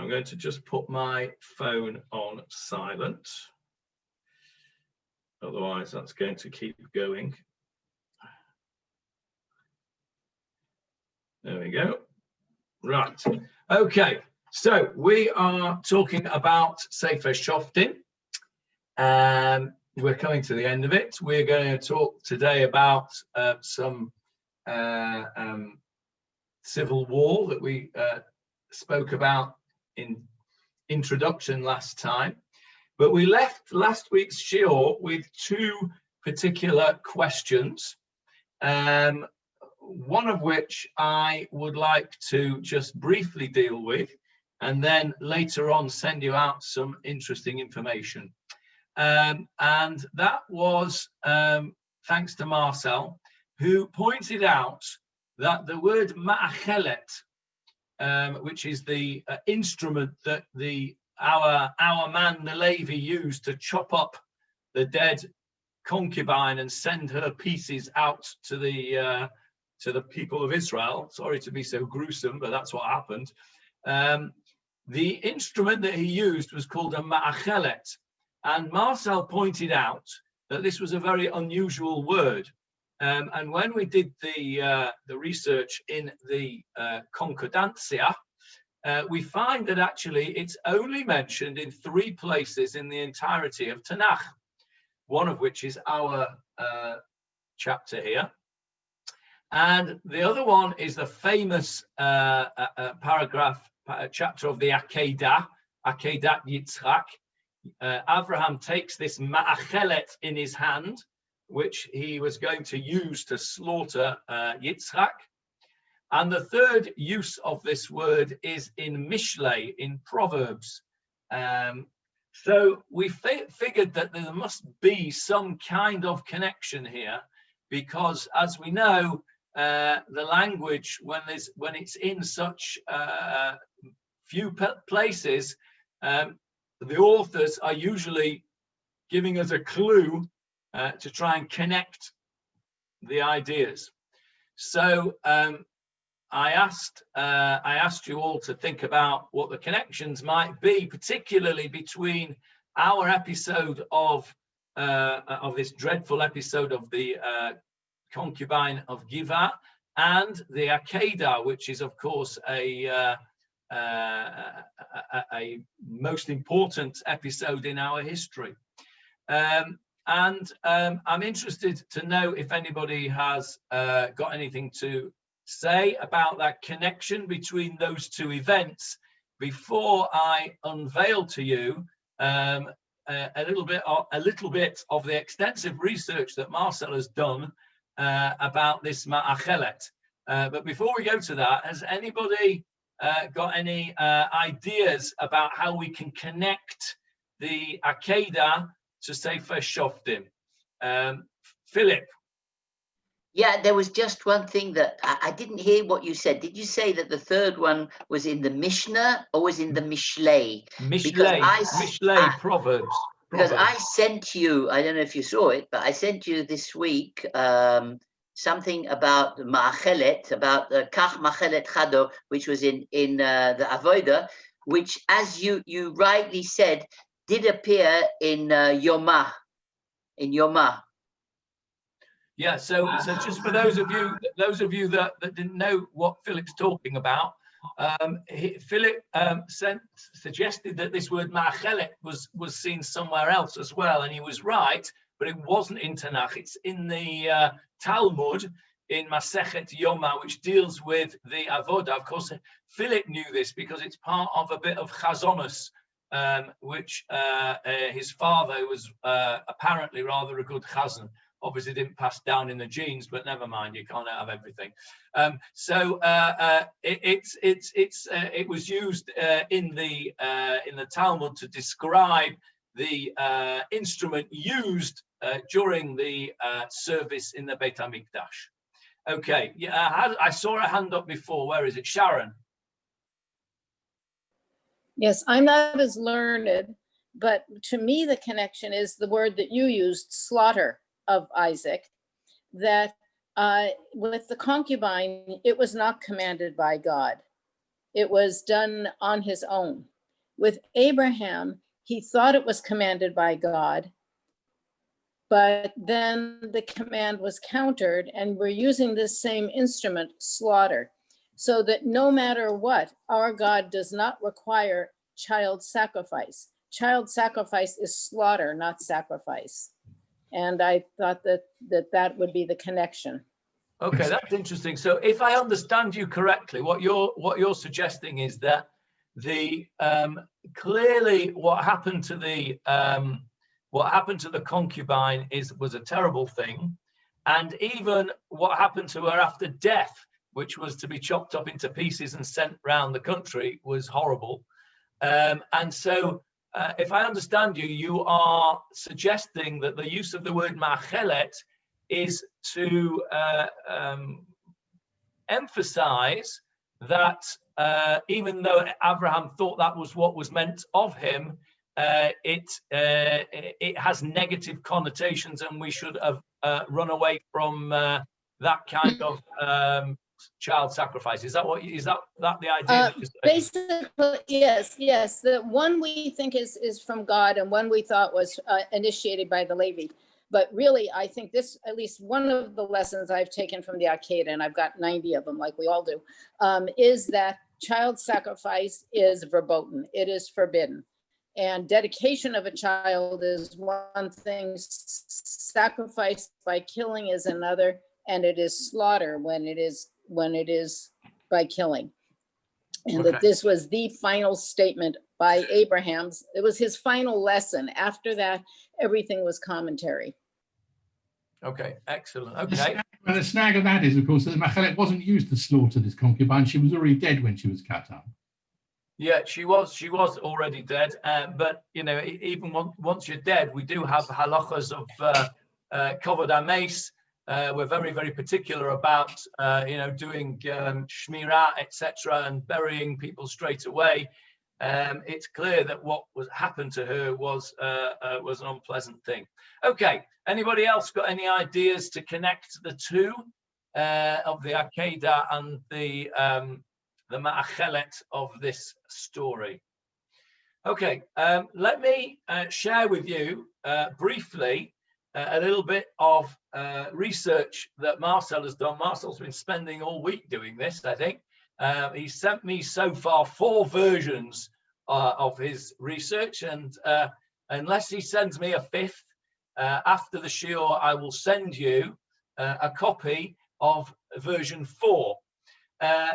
I'm going to just put my phone on silent. Otherwise, that's going to keep going. There we go. Right. Okay. So we are talking about Sefer Shoftim. We're coming to the end of it. We're going to talk today about some civil war that we spoke about in introduction last time. But we left last week's Shiur with two particular questions, one of which I would like to just briefly deal with, and then later on send you out some interesting information. And that was thanks to Marcel, who pointed out that the word ma'achelet, which is the instrument that our man the Levite used to chop up the dead concubine and send her pieces out to the people of Israel. Sorry to be so gruesome, but that's what happened. The instrument that he used was called a ma'achelet, and Marcel pointed out that this was a very unusual word. And when we did the research in the Concordancia, we find that actually it's only mentioned in 3 places in the entirety of Tanakh, one of which is our chapter here. And the other one is the famous chapter of the Akeida, Akeidat Yitzchak. Abraham takes this ma'achelet in his hand, which he was going to use to slaughter Yitzchak. And the third use of this word is in Mishlei, in Proverbs. So we figured that there must be some kind of connection here, because as we know, the language, when it's in such few places, the authors are usually giving us a clue to try and connect the ideas. So I asked you all to think about what the connections might be, particularly between our episode of this dreadful episode of the concubine of Giva and the Akeida, which is of course a most important episode in our history. And I'm interested to know if anybody has got anything to say about that connection between those two events before I unveil to you a little bit of the extensive research that Marcel has done about this ma'achelet. But before we go to that, has anybody got any ideas about how we can connect the Akeida to Sefer Shoftim? Philip. Yeah, there was just one thing that I didn't hear what you said. Did you say that the third one was in the Mishnah or was in the Mishlei? Mishlei, Proverbs. Because I sent you, I don't know if you saw it, but I sent you this week something about Ma'achelet, about Kach Machelet Chado, which was in the Avodah, which, as you rightly said, did appear in Yomah. Yeah, so just for those of you that didn't know what Philip's talking about, Philip suggested that this word ma'achelet was seen somewhere else as well, and he was right, but it wasn't in Tanakh. It's in the Talmud in Masechet Yoma, which deals with the Avodah. Of course, Philip knew this because it's part of a bit of Chazonus, which his father was apparently rather a good chazan. Obviously didn't pass down in the genes, but never mind, you can't have everything. It was used in the Talmud to describe the instrument used during the service in the Beit HaMikdash. Okay, yeah, I saw a hand up before. Where is it, Sharon? Yes, I'm not as learned, but to me the connection is the word that you used, slaughter of Isaac, that with the concubine, it was not commanded by God. It was done on his own. With Abraham, he thought it was commanded by God, but then the command was countered, and we're using this same instrument, slaughter, so that no matter what, our God does not require child sacrifice. Child sacrifice is slaughter, not sacrifice. And I thought that would be the connection. Okay, that's interesting. So if I understand you correctly, what you're suggesting is that the clearly what happened to the concubine was a terrible thing, and even what happened to her after death, which was to be chopped up into pieces and sent around the country, was horrible. And so if I understand you, you are suggesting that the use of the word ma'achelet is to emphasize that even though Abraham thought that was what was meant of him, it has negative connotations, and we should have run away from that kind of child sacrifice. Is that the idea? Basically, yes. The one we think is from God, and one we thought was initiated by the Levite. But really, I think this, at least one of the lessons I've taken from the Akeida, and I've got 90 of them, like we all do, is that child sacrifice is verboten. It is forbidden. And dedication of a child is one thing, sacrifice by killing is another, and it is slaughter when it is by killing. And that this was the final statement by Abraham's. It was his final lesson. After that, everything was commentary. Okay, excellent. Okay. The snag of that is, of course, that the Machelet wasn't used to slaughter this concubine. She was already dead when she was cut up. Yeah, she was already dead. But you know, even once you're dead, we do have halachas of kavod hameis. We're very, very particular about doing shmirah, etc., and burying people straight away. It's clear that what happened to her was an unpleasant thing. Okay, anybody else got any ideas to connect the two of the Akeida and the ma'achelet of this story? Okay, let me share with you briefly a little bit of research that Marcel has done. Marcel's been spending all week doing this, I think. He sent me so far 4 versions of his research, and unless he sends me a 5th, after the Shiur, I will send you a copy of version 4. And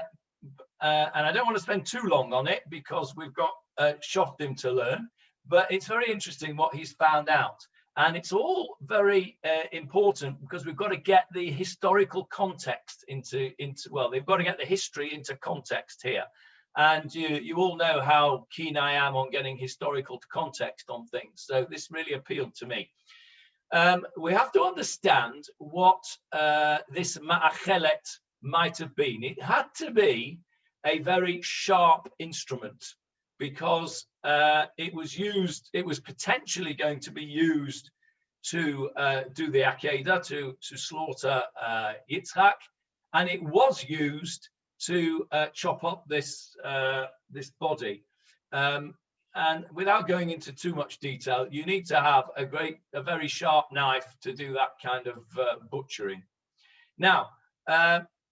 I don't want to spend too long on it because we've got Shoftim to learn, but it's very interesting what he's found out. And it's all very important because we've got to get the historical context they've got to get the history into context here. And you all know how keen I am on getting historical context on things. So this really appealed to me. We have to understand what this ma'achelet might have been. It had to be a very sharp instrument because it was potentially going to be used to do the Akeida, to slaughter Yitzhak, and it was used to chop up this body. And without going into too much detail, you need to have a very sharp knife to do that kind of butchering. Now,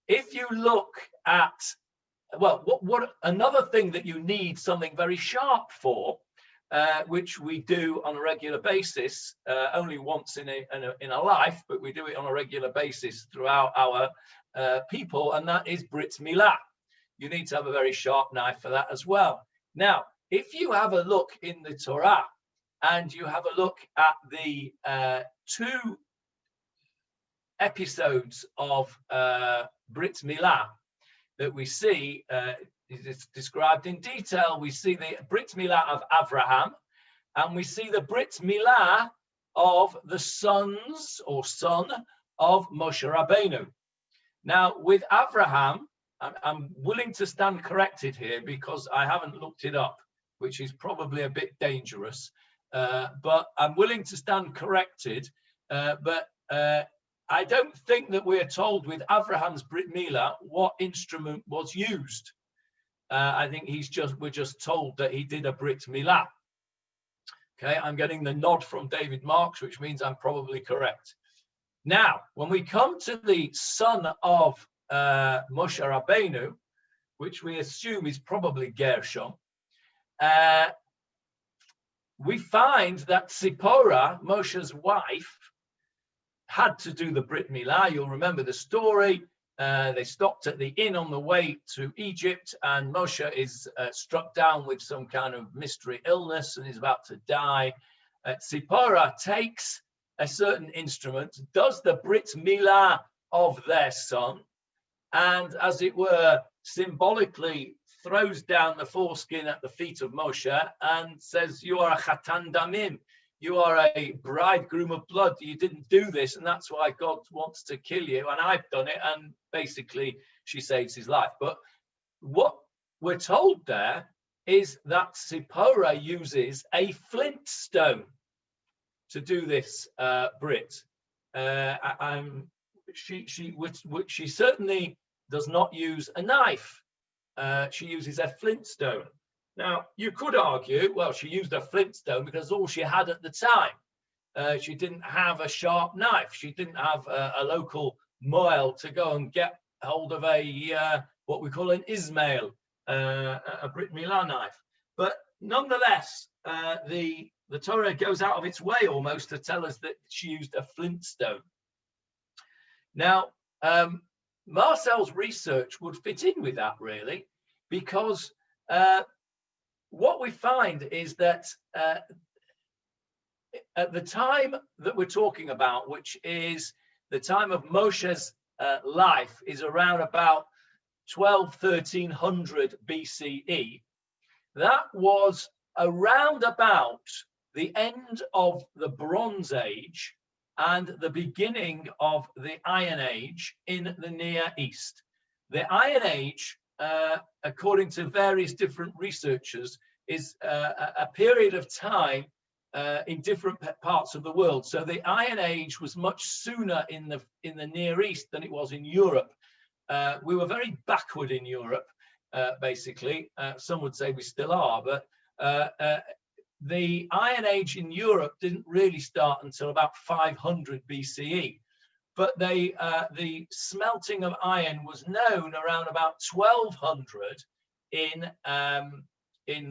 if you look at what another thing that you need something very sharp for, which we do on a regular basis, only once in a life, but we do it on a regular basis throughout our people, and that is Brit Milah. You need to have a very sharp knife for that as well. Now, if you have a look in the Torah and you have a look at the 2 episodes of Brit Milah that we see, it's described in detail. We see the Brit Milah of Abraham, and we see the Brit Milah of the son of Moshe Rabbeinu. Now, with Abraham, I'm willing to stand corrected here because I haven't looked it up, which is probably a bit dangerous, but I'm willing to stand corrected. But I don't think that we're told with Abraham's Brit Milah what instrument was used. I think we're just told that he did a Brit Milah. Okay, I'm getting the nod from David Marks, which means I'm probably correct. Now, when we come to the son of Moshe Rabbeinu, which we assume is probably Gershom, we find that Tzipporah, Moshe's wife, had to do the Brit Milah. You'll remember the story. They stopped at the inn on the way to Egypt, and Moshe is struck down with some kind of mystery illness and is about to die. Tzipporah takes a certain instrument, does the Brit Milah of their son, and as it were, symbolically throws down the foreskin at the feet of Moshe and says, "You are a Chatan Damim. You are a bridegroom of blood. You didn't do this, and that's why God wants to kill you, and I've done it." And basically, she saves his life. But what we're told there is that Tzipporah uses a flint stone to do this Brit. She certainly does not use a knife. She uses a flint stone. Now, you could argue, well, she used a flint stone because all she had at the time. She didn't have a sharp knife. She didn't have a local moil to go and get hold of a what we call an Ismail, a Brit Milah knife. But nonetheless, the Torah goes out of its way almost to tell us that she used a flint stone. Now, Marcel's research would fit in with that, really, because what we find is that at the time that we're talking about, which is the time of Moshe's life, is around about 1300 BCE. That was around about the end of the Bronze Age and the beginning of the Iron Age in the Near East. The Iron Age, according to various different researchers, is a period of time in different parts of the world. So the Iron Age was much sooner in the Near East than it was in Europe. We were very backward in Europe, basically. Some would say we still are, but the Iron Age in Europe didn't really start until about 500 BCE. But the smelting of iron was known around about 1200 in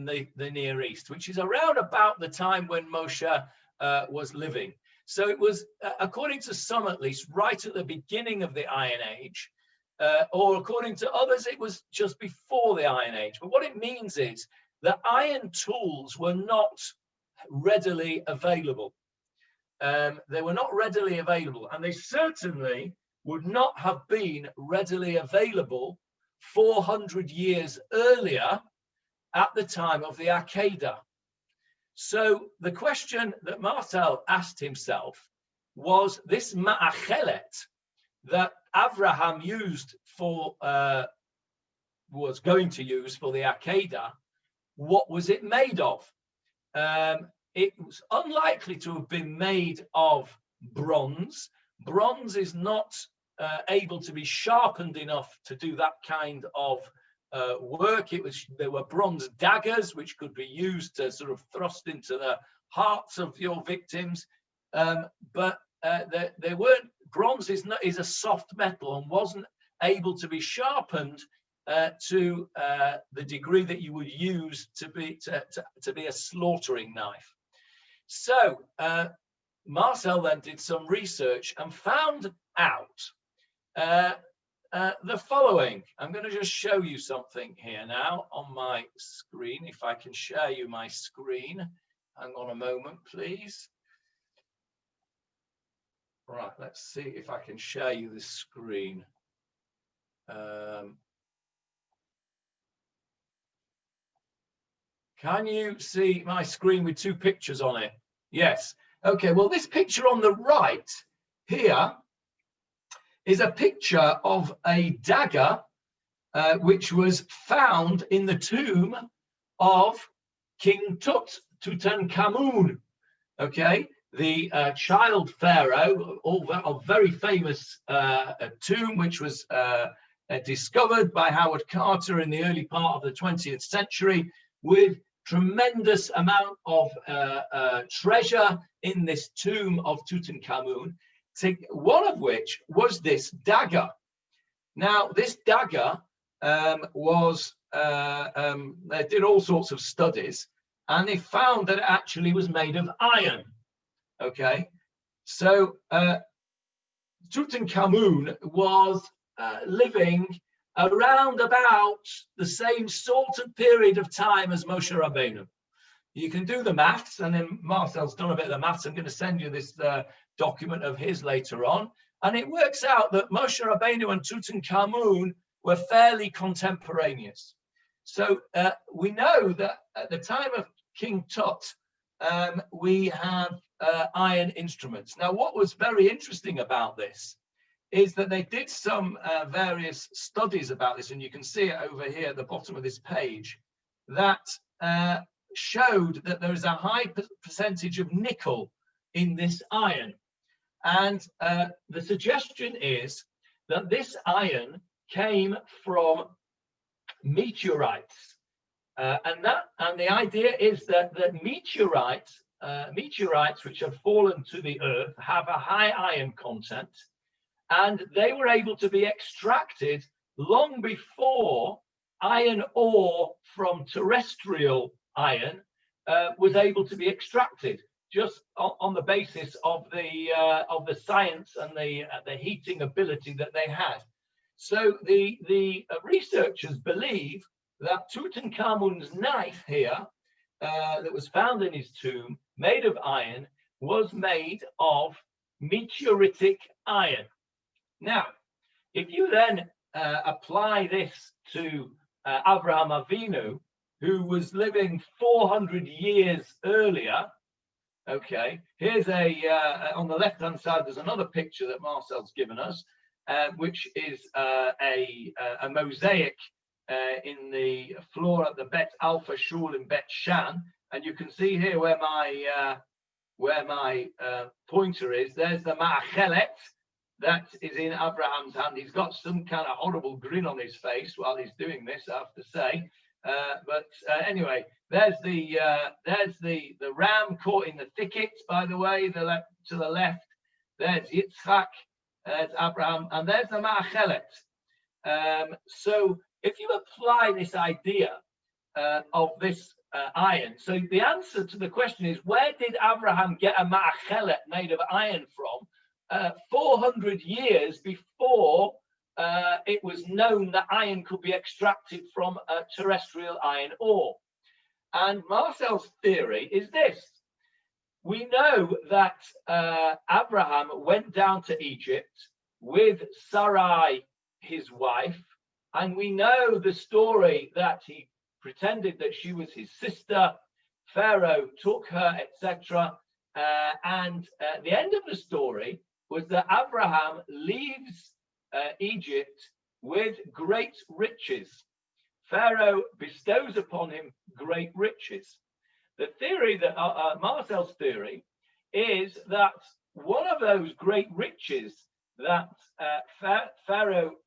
the Near East, which is around about the time when Moshe was living. So it was, according to some at least, right at the beginning of the Iron Age, or according to others, it was just before the Iron Age. But what it means is that iron tools were not readily available. They were not readily available, and they certainly would not have been readily available 400 years earlier at the time of the Akeida. So the question that Marcel asked himself was, this ma'achelet that Abraham used for, was going to use for the Akeida, what was it made of? It was unlikely to have been made of bronze. Bronze is not able to be sharpened enough to do that kind of work. There were bronze daggers which could be used to sort of thrust into the hearts of your victims, but they weren't. Bronze is a soft metal and wasn't able to be sharpened to the degree that you would use to be a slaughtering knife. So Marcel then did some research and found out the following. I'm going to just show you something here now on my screen, if I can share you my screen. Hang on a moment, please. Right, let's see if I can share you the screen. Can you see my screen with two pictures on it? Yes. Okay, well, this picture on the right here is a picture of a dagger which was found in the tomb of King Tutankhamun. Okay, the child pharaoh, a very famous tomb, which was discovered by Howard Carter in the early part of the 20th century, with tremendous amount of treasure in this tomb of Tutankhamun, one of which was this dagger. Now, this dagger they did all sorts of studies, and they found that it actually was made of iron. Okay, so Tutankhamun was living around about the same sort of period of time as Moshe Rabbeinu. You can do the maths, and then Marcel's done a bit of the maths. I'm going to send you this document of his later on, and it works out that Moshe Rabbeinu and Tutankhamun were fairly contemporaneous. So we know that at the time of King Tut, we have iron instruments. Now, what was very interesting about this is that they did some various studies about this, and you can see it over here at the bottom of this page, that showed that there is a high percentage of nickel in this iron. And the suggestion is that this iron came from meteorites. And the idea is that meteorites which have fallen to the earth have a high iron content, and they were able to be extracted long before iron ore from terrestrial iron was able to be extracted, just on the basis of the science and the heating ability that they had. So the researchers believe that Tutankhamun's knife here that was found in his tomb, made of iron, was made of meteoritic iron. Now, if you then apply this to Abraham Avinu, who was living 400 years earlier, okay, here's on the left-hand side, there's another picture that Marcel's given us, which is a mosaic in the floor at the Bet Alpha Shul in Bet Shan, and you can see here where my pointer is. There's the Ma'achelet that is in Abraham's hand. He's got some kind of horrible grin on his face while he's doing this, I have to say. But anyway, there's the ram caught in the thicket. By the way, to the left, there's Yitzchak, there's Abraham, and there's the Ma'achelet. So if you apply this idea of this iron, so the answer to the question is, where did Abraham get a Ma'achelet made of iron from 400 years before it was known that iron could be extracted from a terrestrial iron ore? And Marcel's theory is this. We know that Abraham went down to Egypt with Sarai, his wife, and we know the story that he pretended that she was his sister. Pharaoh took her, etc. And the end of the story was that Abraham leaves Egypt with great riches. Pharaoh bestows upon him great riches. The theory that Marcel's theory is that one of those great riches that Pharaoh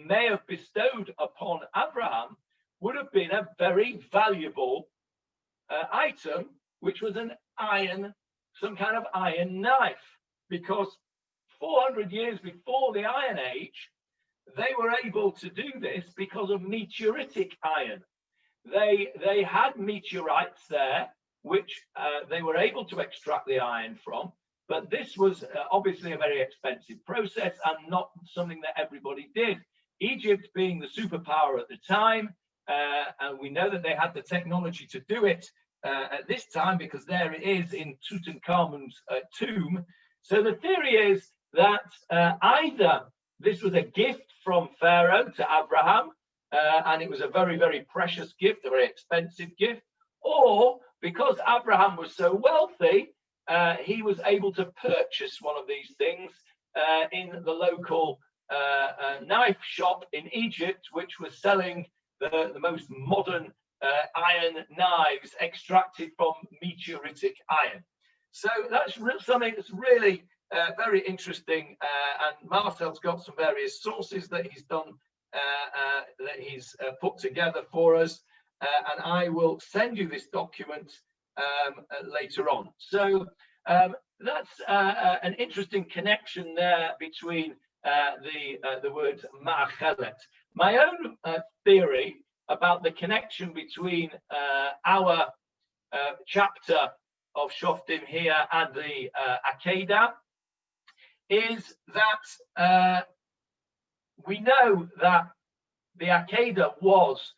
may have bestowed upon Abraham would have been a very valuable item, which was an iron, some kind of iron knife, because 400 years before the Iron Age, they were able to do this because of meteoritic iron. They had meteorites there, which they were able to extract the iron from, but this was obviously a very expensive process and not something that everybody did. Egypt being the superpower at the time, and we know that they had the technology to do it at this time, because there it is in Tutankhamun's tomb. So the theory is that either this was a gift from Pharaoh to Abraham, and it was a very, very precious gift, a very expensive gift, or because Abraham was so wealthy, he was able to purchase one of these things in the local knife shop in Egypt, which was selling the most modern iron knives extracted from meteoritic iron. So that's something that's really very interesting, and Marcel's got some various sources that he's done that he's put together for us, and I will send you this document later on. So that's an interesting connection there between the word ma'achelet. My own theory about the connection between our chapter of Shoftim here and the Akeida is that we know that the Akeida was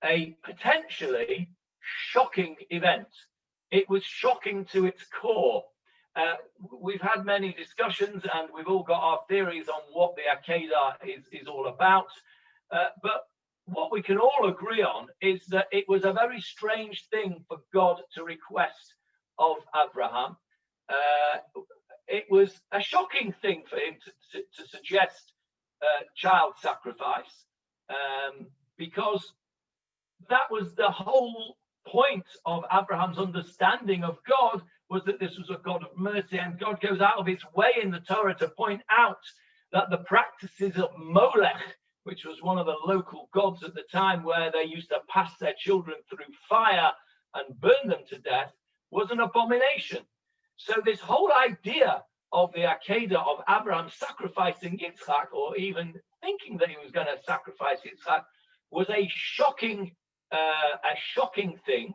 a potentially shocking event. It was shocking to its core. We've had many discussions and we've all got our theories on what the Akeida is all about. But what we can all agree on is that it was a very strange thing for God to request of Abraham. It was a shocking thing for him to suggest child sacrifice, because that was the whole point of Abraham's understanding of God, was that this was a God of mercy, and God goes out of his way in the Torah to point out that the practices of Molech, which was one of the local gods at the time, where they used to pass their children through fire and burn them to death, was an abomination. So this whole idea of the Akeida of Abraham sacrificing Yitzchak, or even thinking that he was going to sacrifice Yitzchak, was a shocking thing.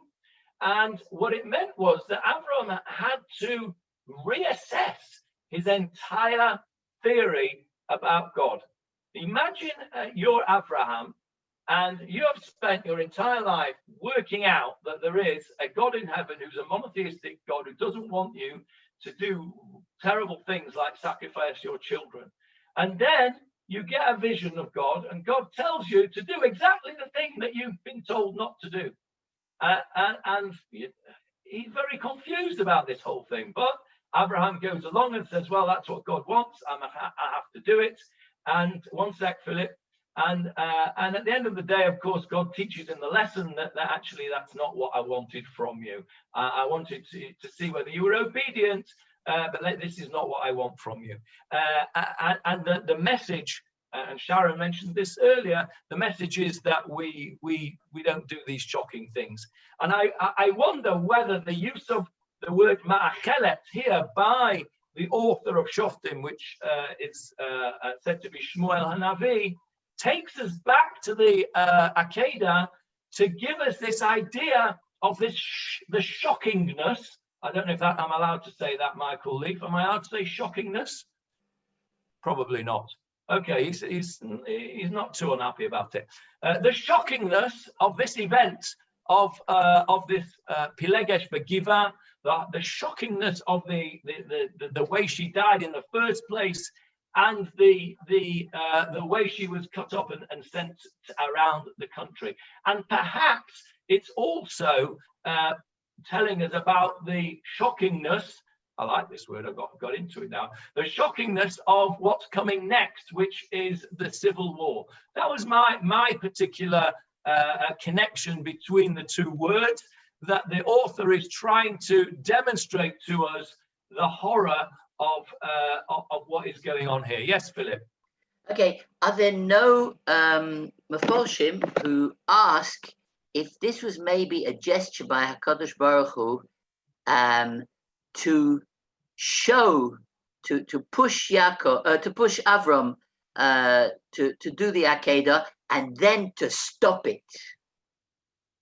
And what it meant was that Abraham had to reassess his entire theory about God. Imagine you're Abraham and you have spent your entire life working out that there is a God in heaven who's a monotheistic God who doesn't want you to do terrible things like sacrifice your children. And then you get a vision of God and God tells you to do exactly the thing that you've been told not to do. And he's very confused about this whole thing. But Abraham goes along and says, well, that's what God wants. I have to do it. And one sec, Philip. And at the end of the day, of course, God teaches in the lesson that actually that's not what I wanted from you. I wanted to see whether you were obedient, but this is not what I want from you. And the message, and Sharon mentioned this earlier, the message is that we don't do these shocking things. And I wonder whether the use of the word ma'achelet here by the author of Shoftim, which is said to be Shmuel Hanavi, takes us back to the Akeida to give us this idea of the shockingness. I don't know if I'm allowed to say that, Michael Leaf. Am I allowed to say shockingness? Probably not. Okay, he's not too unhappy about it. The shockingness of this event, of this Pilegesh Begiva, the shockingness of the way she died in the first place, and the way she was cut up and sent around the country. And perhaps it's also telling us about the shockingness, I like this word, I've got into it now, the shockingness of what's coming next, which is the civil war. That was my particular connection between the two words, that the author is trying to demonstrate to us the horror of what is going on here. Yes, Philip. Okay, are there no Meforshim who ask if this was maybe a gesture by HaKadosh Baruch Hu to show, to push Yaakov, to push Avram to do the Akeida and then to stop it?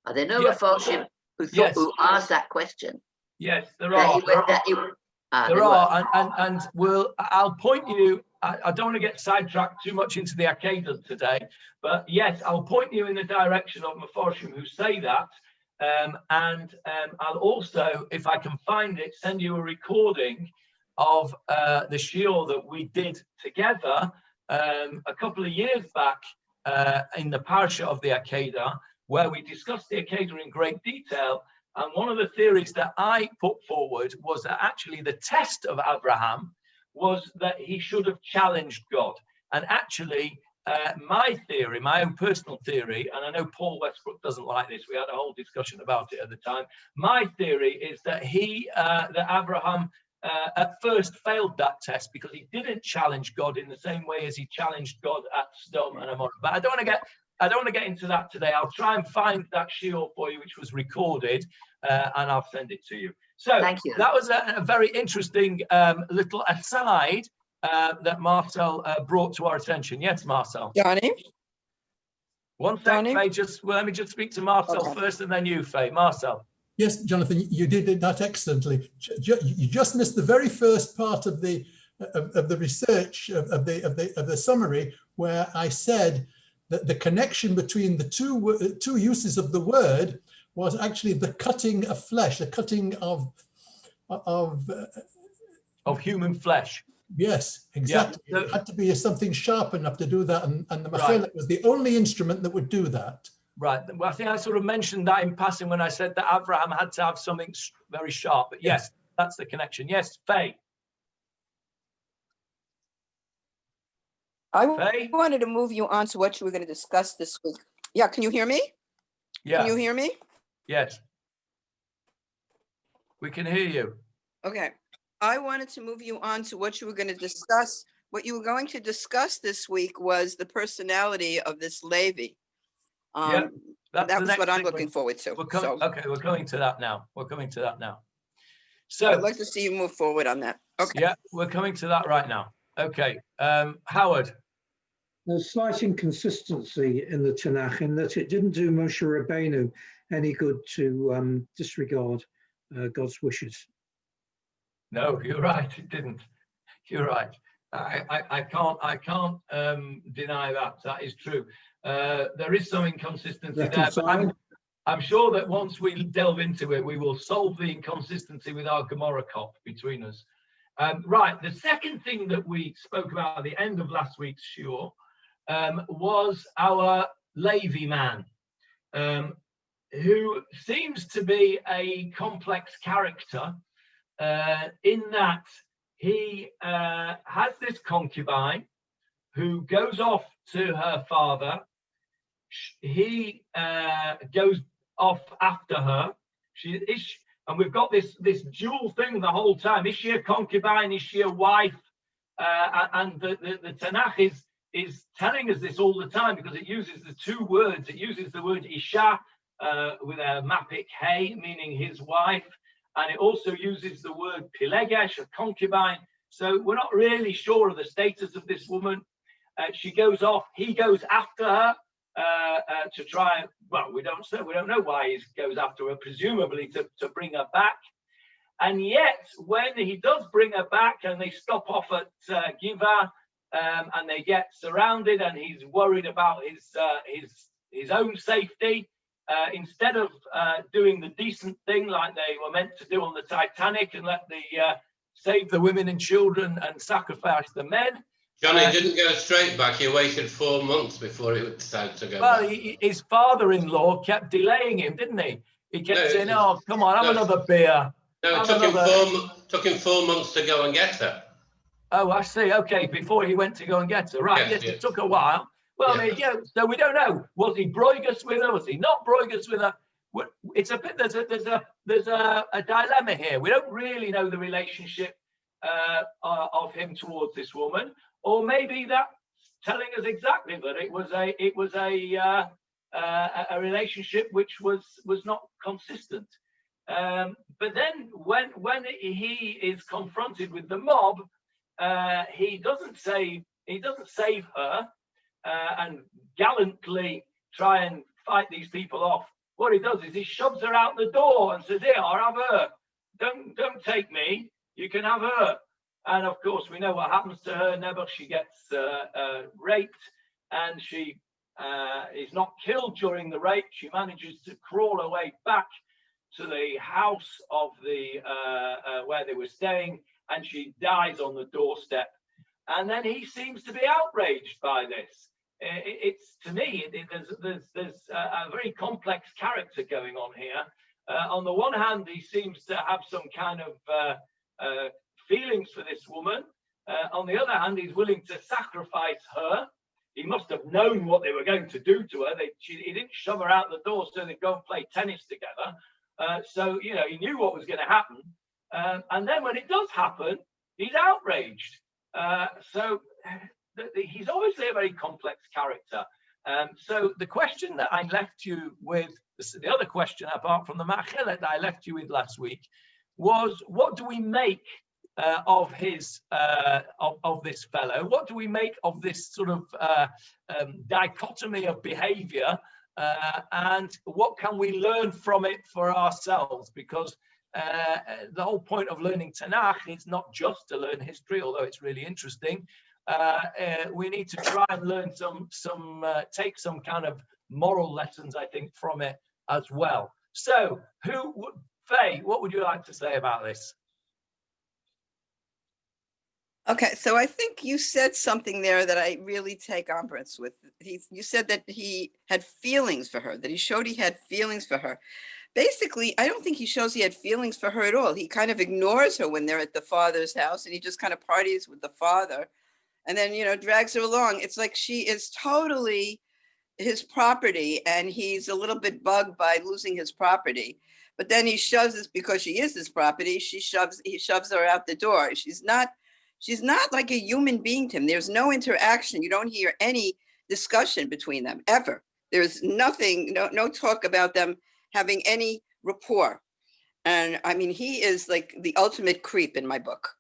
Are there no Meforshim who thought, who asked that question? Yes, there are. There are, and I'll point you. I don't want to get sidetracked too much into the Akeida today, but yes, I'll point you in the direction of Meforshim who say that, and I'll also, if I can find it, send you a recording of the Shiur that we did together a couple of years back in the parasha of the Akeida, where we discussed the Akeida in great detail. And one of the theories that I put forward was that actually the test of Abraham was that he should have challenged God. And actually, my theory, my own personal theory, and I know Paul Westbrook doesn't like this, we had a whole discussion about it at the time. My theory is that that Abraham at first failed that test because he didn't challenge God in the same way as he challenged God at Sodom and Amorah. But I don't want to get into that today. I'll try and find that shiur for you, which was recorded, and I'll send it to you. So Thank you. that was a very interesting little aside that Marcel brought to our attention. Yes, Marcel. Johnny? One sec, Johnny? Faye, let me just speak to Marcel Okay. first and then you, Faye. Marcel. Yes, Jonathan, you did that excellently. You just missed the very first part of the research of the summary, where I said that the connection between the two uses of the word was actually the cutting of flesh, the cutting of human flesh. Yes, exactly. Yeah. It had to be something sharp enough to do that, and the machelet was the only instrument that would do that. Right. Well, I think I sort of mentioned that in passing when I said that Abraham had to have something very sharp. But yes, that's the connection. Yes, Faye. I wanted to move you on to what you were going to discuss this week. Yeah, can you hear me? Yeah. Can you hear me? Yes. We can hear you. Okay. I wanted to move you on to what you were going to discuss. What you were going to discuss this week was the personality of this Levite. Yeah, that was what I'm looking forward to. Okay, we're coming to that now. So I'd like to see you move forward on that. Okay. Yeah, we're coming to that right now. Okay, Howard. There's slight inconsistency in the Tanakh in that it didn't do Moshe Rabbeinu any good to disregard God's wishes. No, you're right. It didn't. You're right. I can't deny that. That is true. There is some inconsistency there, but I'm sure that once we delve into it, we will solve the inconsistency with our Gemara cop between us. Right. The second thing that we spoke about at the end of last week's shiur was our Levi man, who seems to be a complex character in that he has this concubine who goes off to her father. He goes off after her. And we've got this dual thing the whole time. Is she a concubine? Is she a wife? And the Tanakh is telling us this all the time because it uses the two words. It uses the word Isha with a mapik hey, meaning his wife. And it also uses the word Pilegesh, a concubine. So we're not really sure of the status of this woman. She goes off. He goes after her to try. Well, we don't know why he goes after her. Presumably to bring her back. And yet, when he does bring her back, and they stop off at Giva, and they get surrounded, and he's worried about his own safety. Instead of doing the decent thing like they were meant to do on the Titanic and save the women and children and sacrifice the men. Johnny didn't go straight back. He waited 4 months before it was time to go back. Well, his father-in-law kept delaying him, didn't he? He kept saying, "Oh, come on, have another beer." No, it took him 4 months to go and get her. Oh, I see. Okay, before he went to go and get her. Right, yes. It took a while. Well, so we don't know. Was he broigus with her? Was he not broigus with her? It's a bit. There's a dilemma here. We don't really know the relationship of him towards this woman, or maybe that's telling us exactly that it was a relationship which was not consistent. But then when he is confronted with the mob, he doesn't save her. And gallantly try and fight these people off. What he does is he shoves her out the door and says, "Here, I'll have her. Don't take me. You can have her." And of course, we know what happens to her. Never, she gets raped, and she is not killed during the rape. She manages to crawl her way back to the house of where they were staying, and she dies on the doorstep. And then he seems to be outraged by this. It's to me, there's a very complex character going on here. On the one hand, he seems to have some kind of feelings for this woman. On the other hand, he's willing to sacrifice her. He must have known what they were going to do to her. He didn't shove her out the door so they'd go and play tennis together. So he knew what was going to happen. And then when it does happen, he's outraged. So he's obviously a very complex character. So the question that I left you with, the other question apart from the Ma'achelet that I left you with last week, was what do we make of his of this fellow? What do we make of this sort of dichotomy of behavior, and what can we learn from it for ourselves? Because the whole point of learning Tanakh is not just to learn history, although it's really interesting. We need to try and learn take some kind of moral lessons, I think, from it as well. So, Faye, what would you like to say about this? Okay, so I think you said something there that I really take umbrance with. You said that he had feelings for her, that he showed he had feelings for her. Basically, I don't think he shows he had feelings for her at all. He kind of ignores her when they're at the father's house, and he just kind of parties with the father and then, drags her along. It's like she is totally his property, and he's a little bit bugged by losing his property. But then he shoves this, because she is his property, he shoves her out the door. She's not like a human being to him. There's no interaction. You don't hear any discussion between them ever. There's nothing, no talk about them having any rapport. And I mean, he is like the ultimate creep in my book.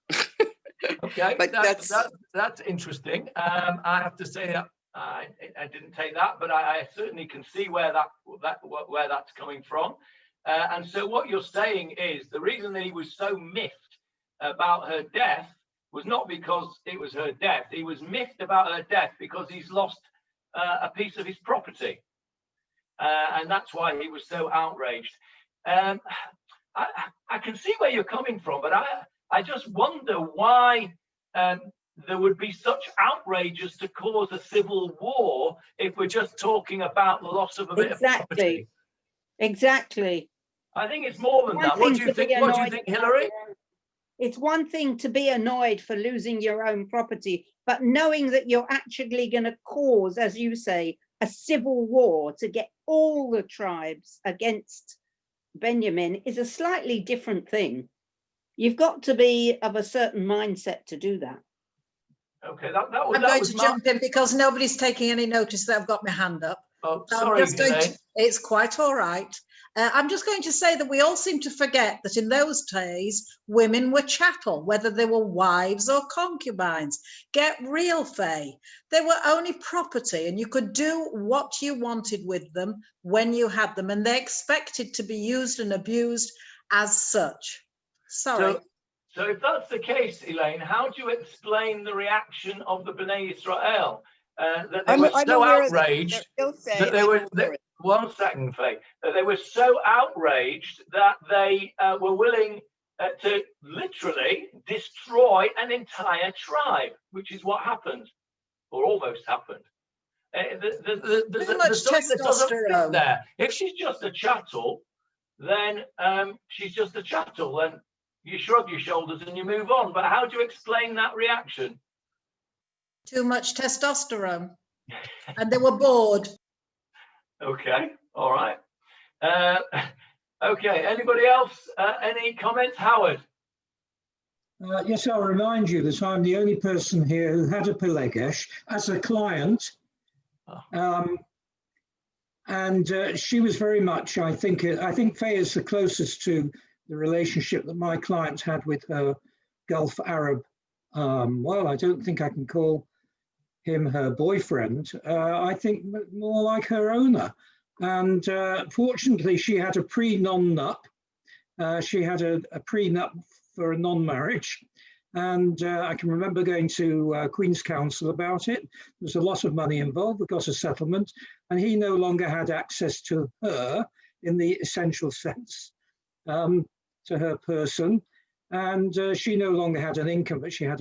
Okay, but that's interesting. I have to say that I didn't take that, but I certainly can see where that's coming from. And so what you're saying is the reason that he was so miffed about her death was not because it was her death. He was miffed about her death because he's lost a piece of his property. And that's why he was so outraged. I can see where you're coming from, but I just wonder why there would be such outrage as to cause a civil war if we're just talking about the loss of a bit of property. Exactly. I think it's more than that. What do you think, Hillary? It's one thing to be annoyed for losing your own property, but knowing that you're actually going to cause, as you say, a civil war to get all the tribes against Benjamin is a slightly different thing. You've got to be of a certain mindset to do that. Okay, I'm going to jump in because nobody's taking any notice that I've got my hand up. Oh, sorry, it's quite all right. I'm just going to say that we all seem to forget that in those days, women were chattel, whether they were wives or concubines. Get real, Faye. They were only property, and you could do what you wanted with them when you had them, and they expected to be used and abused as such. Sorry. So if that's the case, Elaine, how do you explain the reaction of the Bnei Israel? That they were so outraged that they were, one second, Faye, that they were so outraged that they were willing to literally destroy an entire tribe, which is what happened, or almost happened. There's something that doesn't fit there. If she's just a chattel, then she's just a chattel, and you shrug your shoulders and you move on. But how do you explain that reaction? Too much testosterone, and they were bored. Okay, all right. Okay, anybody else? Any comments? Howard? Yes, I'll remind you that I'm the only person here who had a Pelegesh as a client. And she was very much, I think Faye is the closest to the relationship that my client had with her Gulf Arab. Well, I don't think I can call him her boyfriend. I think more like her owner. And fortunately, she had a pre-non-nup. She had a prenup for a non-marriage. And I can remember going to Queen's Counsel about it. There was a lot of money involved. We got a settlement, and he no longer had access to her in the essential sense, to her person. And she no longer had an income, but she had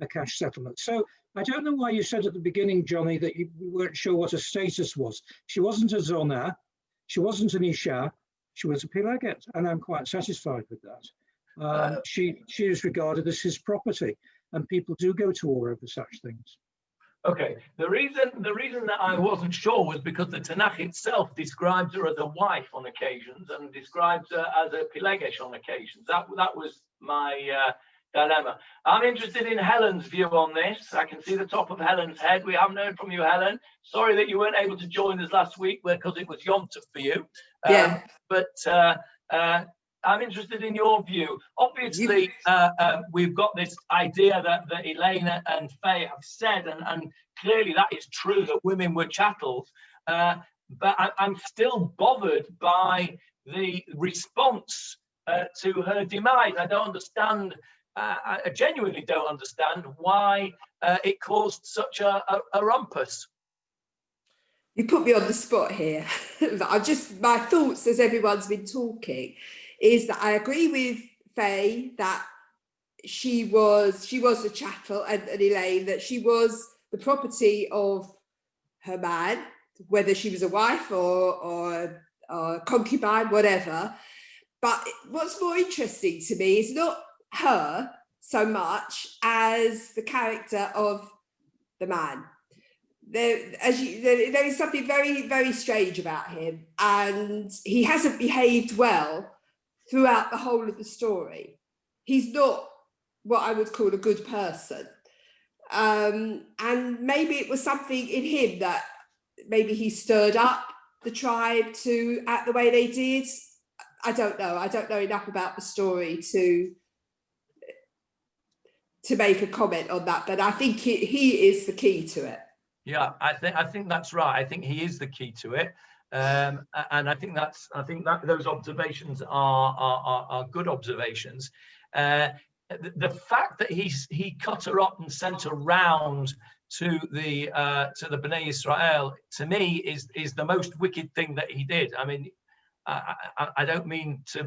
a cash settlement. So I don't know why you said at the beginning, Johnny, that you weren't sure what her status was. She wasn't a Zonah, she wasn't an Isha, she was a Pilaget, and I'm quite satisfied with that. She is regarded as his property, and people do go to war over such things. Okay, the reason that I wasn't sure was because the Tanakh itself describes her as a wife on occasions and describes her as a Pilegesh on occasions. That was my dilemma. I'm interested in Helen's view on this. I can see the top of Helen's head. We haven't heard from you, Helen. Sorry that you weren't able to join us last week because it was Yom Tov for you. Yeah. But I'm interested in your view. Obviously, we've got this idea that Elena and Faye have said, and clearly that is true, that women were chattels. But I'm still bothered by the response to her demise. I don't understand, I genuinely don't understand why it caused such a rumpus. You put me on the spot here. My thoughts as everyone's been talking is that I agree with Faye that she was a chattel, and Elaine that she was the property of her man, whether she was a wife or a concubine, whatever. But what's more interesting to me is not her so much as the character of the man. There is something very, very strange about him, and he hasn't behaved well throughout the whole of the story. He's not what I would call a good person. And maybe it was something in him that maybe he stirred up the tribe to act the way they did. I don't know. I don't know enough about the story to make a comment on that, but I think he is the key to it. Yeah, I think that's right. I think he is the key to it. And I think that those observations are good observations. The fact that he cut her up and sent her round to the Bnei Israel, to me, is the most wicked thing that he did. I mean, I don't mean to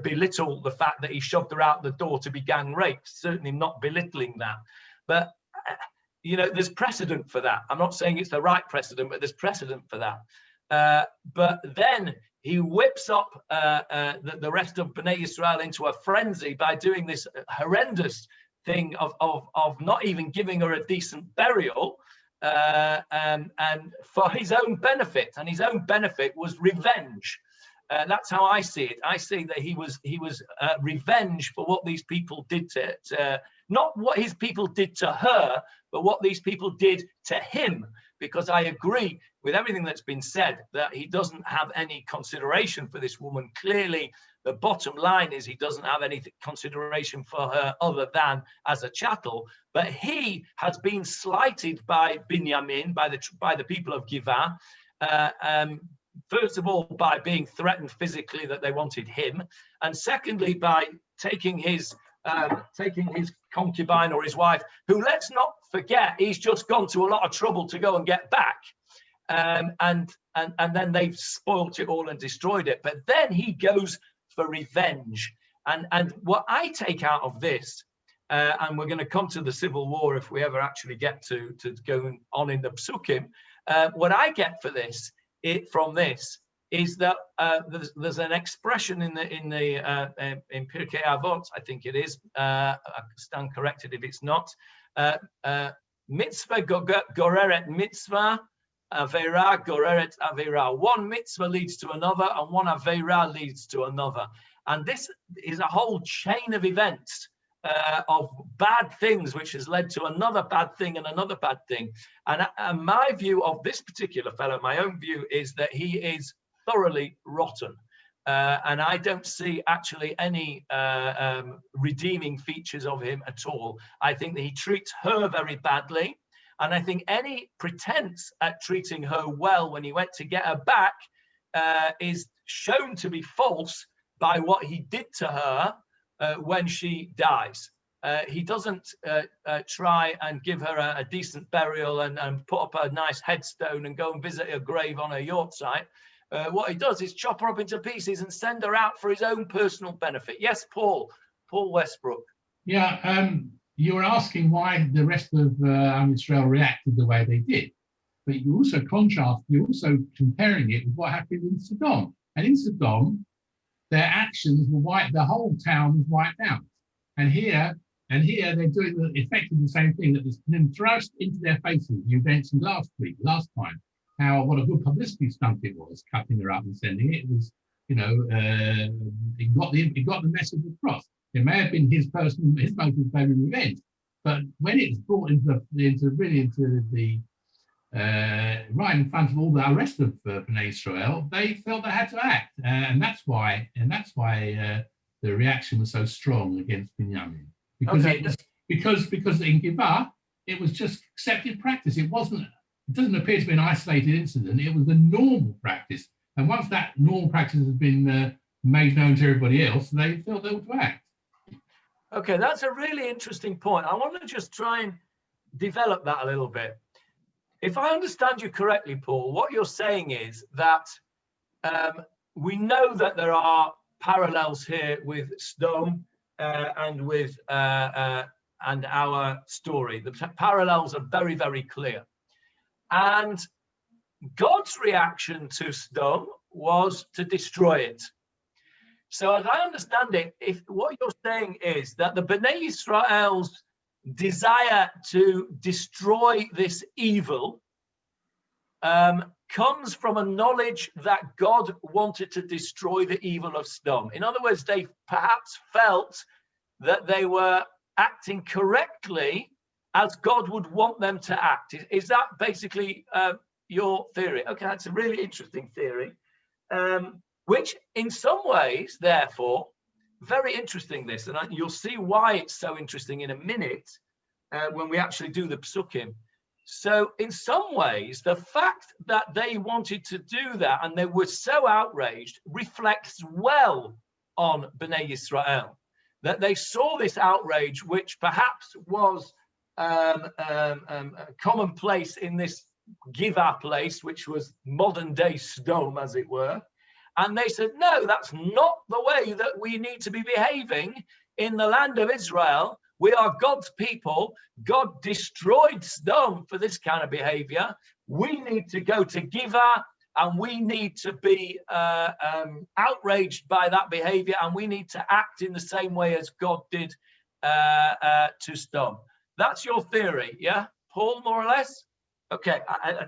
belittle the fact that he shoved her out the door to be gang raped. Certainly not belittling that, but you know, there's precedent for that. I'm not saying it's the right precedent, but there's precedent for that. But then he whips up the rest of Bnei Israel into a frenzy by doing this horrendous thing of not even giving her a decent burial, and for his own benefit. And his own benefit was revenge. That's how I see it. I see that he was revenge for what these people did to not what his people did to her, but what these people did to him. Because I agree with everything that's been said, that he doesn't have any consideration for this woman. Clearly, the bottom line is he doesn't have any consideration for her other than as a chattel. But he has been slighted by Binyamin, by the people of Giv'ah. First of all, by being threatened physically that they wanted him, and secondly, by taking his concubine or his wife, who, let's not forget, he's just gone to a lot of trouble to go and get back, and then they've spoilt it all and destroyed it. But then he goes for revenge, and what I take out of this, and we're going to come to the civil war if we ever actually get to go on in the psukim. What I get for this. From this is that there's an expression in Pirkei Avot, I think it is. I stand corrected if it's not. Mitzvah goreret mitzvah, avera goreret avera. One mitzvah leads to another, and one avera leads to another. And this is a whole chain of events of bad things, which has led to another bad thing and another bad thing. And my view of this particular fellow, my own view, is that he is thoroughly rotten. And I don't see actually any redeeming features of him at all. I think that he treats her very badly. And I think any pretense at treating her well when he went to get her back is shown to be false by what he did to her when she dies. He doesn't try and give her a decent burial and put up a nice headstone and go and visit her grave on her yacht site. What he does is chop her up into pieces and send her out for his own personal benefit. Yes, Paul Westbrook. Yeah, you were asking why the rest of Israel reacted the way they did. But you're also comparing it with what happened in Sodom. And in Sodom, their actions were wiped, the whole town was wiped out. And here, And here they're doing effectively the same thing that has been thrust into their faces. You mentioned last time, what a good publicity stunt it was, cutting her up and sending it. It was, it got the message across. It may have been his motive for revenge, but when it's brought into the right in front of all the rest of Bnei Israel, they felt they had to act, and that's why the reaction was so strong against Binyamin, because because in Gibah it was just accepted practice. It doesn't appear to be an isolated incident. It was the normal practice, and once that normal practice has been made known to everybody else, they felt they were to act. Okay, that's a really interesting point. I want to just try and develop that a little bit. If I understand you correctly, Paul, what you're saying is that we know that there are parallels here with Sodom and with and our story. The parallels are very, very clear. And God's reaction to Sodom was to destroy it. So as I understand it, if what you're saying is that the Bnei Israel's desire to destroy this evil comes from a knowledge that God wanted to destroy the evil of Sodom. In other words, they perhaps felt that they were acting correctly as God would want them to act. Is that basically your theory? Okay, that's a really interesting theory, which in some ways, therefore, very interesting this, and you'll see why it's so interesting in a minute when we actually do the psukim. So in some ways, the fact that they wanted to do that and they were so outraged reflects well on Bnei Israel, that they saw this outrage, which perhaps was commonplace in this Givah place, which was modern day Sodom, as it were. And they said, no, that's not the way that we need to be behaving in the land of Israel. We are God's people. God destroyed Sodom for this kind of behavior. We need to go to Givah, and we need to be outraged by that behavior, and we need to act in the same way as God did to Sodom. That's your theory, yeah, Paul, more or less? Okay,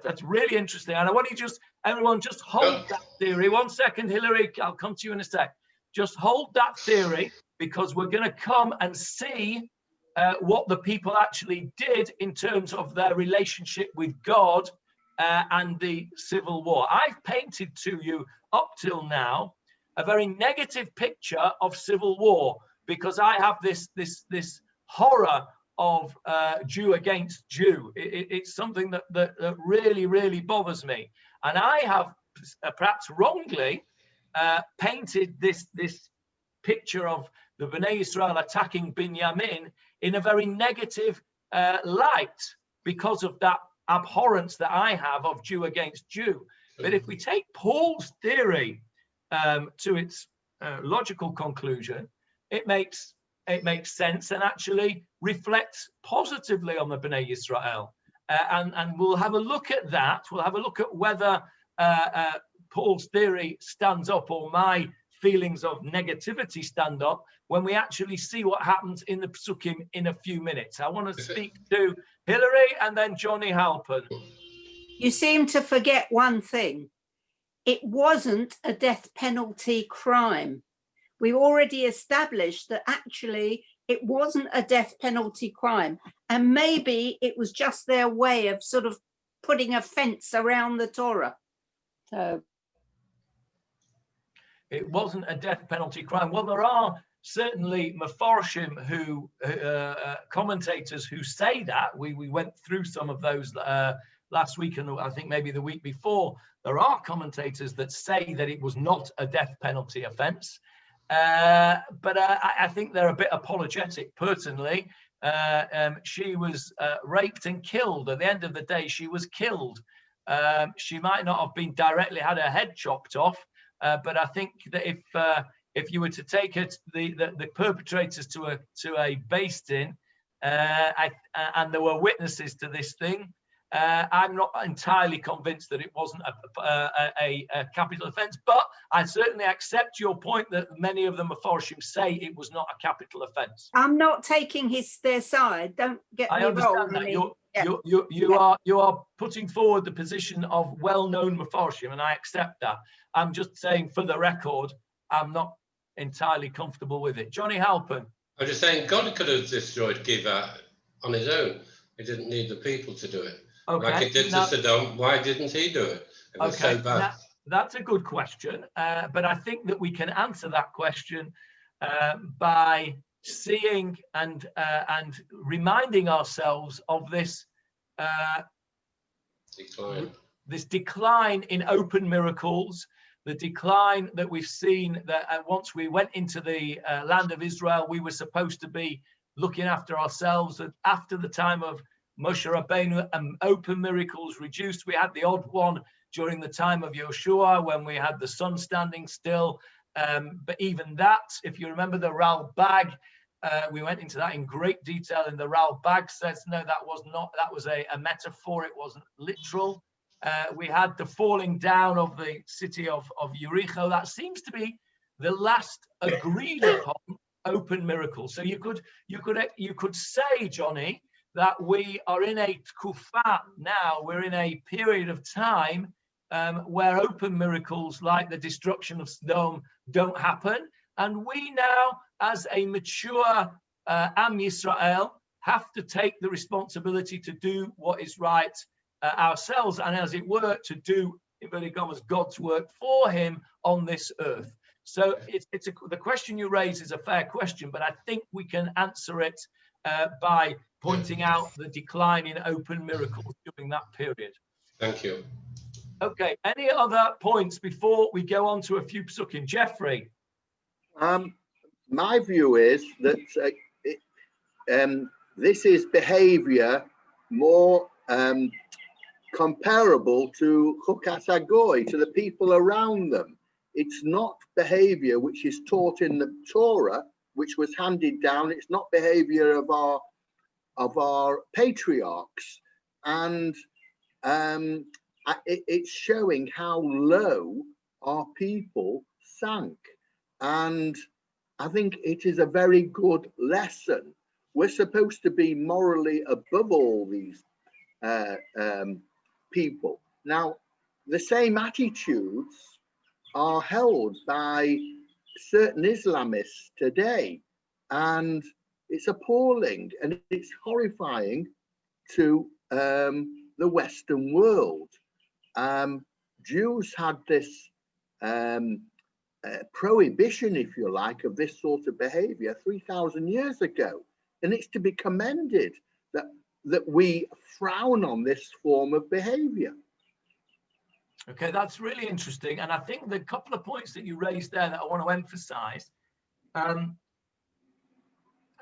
that's really interesting. And I want you everyone just hold that theory. 1 second, Hillary, I'll come to you in a sec. Just hold that theory, because we're going to come and see what the people actually did in terms of their relationship with God and the civil war. I've painted to you up till now a very negative picture of civil war, because I have this horror of Jew against Jew. It's something that really, really bothers me. And I have perhaps wrongly painted this picture of the Bnei Israel attacking Binyamin in a very negative light, because of that abhorrence that I have of Jew against Jew. But if we take Paul's theory to its logical conclusion, it makes sense and actually reflects positively on the Bnei Israel. And we'll have a look at that. We'll have a look at whether Paul's theory stands up, or my feelings of negativity stand up, when we actually see what happens in the psukim in a few minutes. I want to speak to Hillary and then Johnny Halpern. You seem to forget one thing. It wasn't a death penalty crime. We already established that actually it wasn't a death penalty crime. And maybe it was just their way of sort of putting a fence around the Torah. So it wasn't a death penalty crime. Well, there are certainly Mefarshim who commentators who say that. We went through some of those last week, and I think maybe the week before. There are commentators that say that it was not a death penalty offense. But I think they're a bit apologetic. Personally, she was raped and killed. At the end of the day, she was killed. She might not have been directly had her head chopped off, but I think that if you were to take it, the perpetrators to a Beis Din, and there were witnesses to this thing, I'm not entirely convinced that it wasn't a capital offence, but I certainly accept your point that many of the Meforshim say it was not a capital offence. I'm not taking their side. Don't get I me wrong. understand that. I mean, You are putting forward the position of well-known Meforshim, and I accept that. I'm just saying, for the record, I'm not entirely comfortable with it. Johnny Halpern. I'm just saying God could have destroyed Gibeah on his own. He didn't need the people to do it. Okay. Like he did to Sodom, why didn't he do it? It was so bad. That's a good question, but I think that we can answer that question by seeing and reminding ourselves of this decline in open miracles, the decline that we've seen that once we went into the land of Israel, we were supposed to be looking after ourselves. And after the time of Moshe Rabbeinu, open miracles reduced. We had the odd one during the time of Yoshua when we had the sun standing still. But even that, if you remember the Ralbag, we went into that in great detail, and the Ralbag says, no, that was not, that was a metaphor, it wasn't literal. We had the falling down of the city of Jericho. That seems to be the last agreed upon open miracle. So you could say, Johnny, that we are in a tkufa now, we're in a period of time where open miracles like the destruction of Sodom don't happen. And we now, as a mature Am Yisrael, have to take the responsibility to do what is right ourselves, and as it were, to do, inverted commas, God's work for him on this earth. So the question you raise is a fair question, but I think we can answer it by pointing out the decline in open miracles during that period. Thank you. Okay, any other points before we go on to a few psukim? Jeffrey? My view is that this is behavior more comparable to Chukas Hagoy, to the people around them. It's not behavior which is taught in the Torah, which was handed down. It's not behavior of our patriarchs, and it's showing how low our people sank. And I think it is a very good lesson. We're supposed to be morally above all these people. Now, the same attitudes are held by certain Islamists today, and it's appalling and it's horrifying to the Western world. Jews had this prohibition, if you like, of this sort of behavior 3,000 years ago, and it's to be commended that we frown on this form of behavior. Okay, that's really interesting, and I think the couple of points that you raised there that I want to emphasize,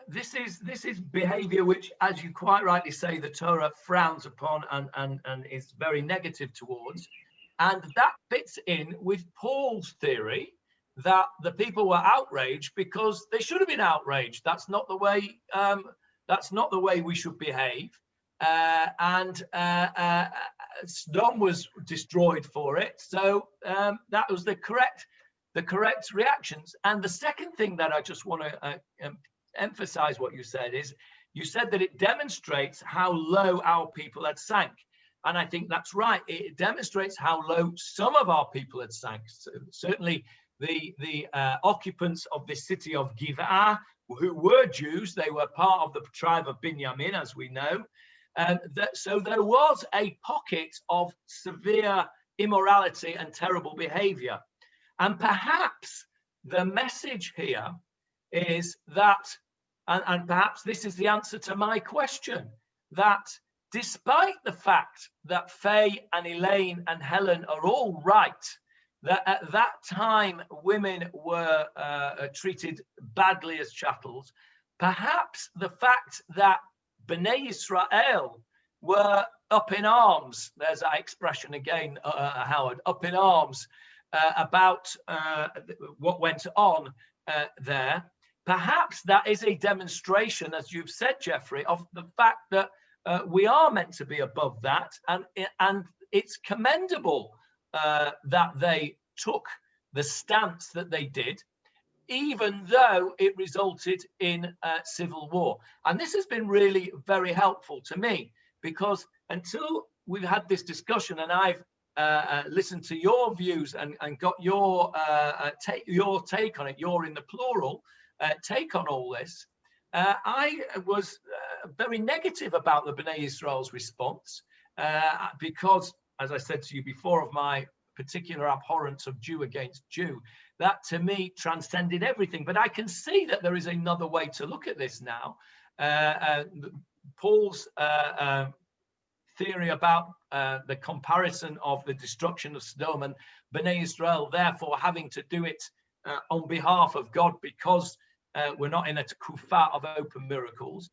this is behavior which, as you quite rightly say, the Torah frowns upon and is very negative towards, and that fits in with Paul's theory that the people were outraged because they should have been outraged. That's not the way. That's not the way we should behave. Sodom was destroyed for it, so that was the correct reactions. And the second thing that I just want to emphasize what you said is, you said that it demonstrates how low our people had sank, and I think that's right. It demonstrates how low some of our people had sank. So certainly the occupants of this city of Gibeah, who were Jews, they were part of the tribe of Binyamin, as we know. So there was a pocket of severe immorality and terrible behavior. And perhaps the message here is that, and perhaps this is the answer to my question, that despite the fact that Faye and Elaine and Helen are all right, that at that time women were treated badly as chattels, perhaps the fact that Bnei Israel were up in arms, there's that expression again, Howard, up in arms about what went on there, perhaps that is a demonstration, as you've said, Jeffrey, of the fact that we are meant to be above that, and it's commendable that they took the stance that they did, even though it resulted in civil war. And this has been really very helpful to me, because until we've had this discussion and I've listened to your views and got your take on it, you're in the plural, take on all this, I was very negative about the Bnei Israel's response, because, as I said to you before, of my particular abhorrence of Jew against Jew, that to me transcended everything. But I can see that there is another way to look at this now. Paul's theory about the comparison of the destruction of Sodom and Bnei Israel, therefore having to do it on behalf of God, because we're not in a kufa of open miracles,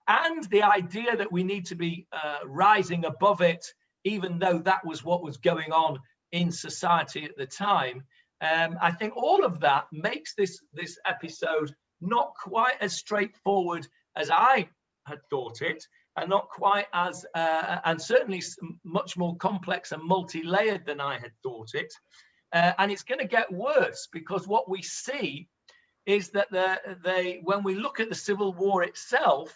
and the idea that we need to be rising above it, even though that was what was going on in society at the time. I think all of that makes this episode not quite as straightforward as I had thought it, and not quite as, and certainly much more complex and multi-layered than I had thought it. And it's going to get worse, because what we see is that when we look at the civil war itself,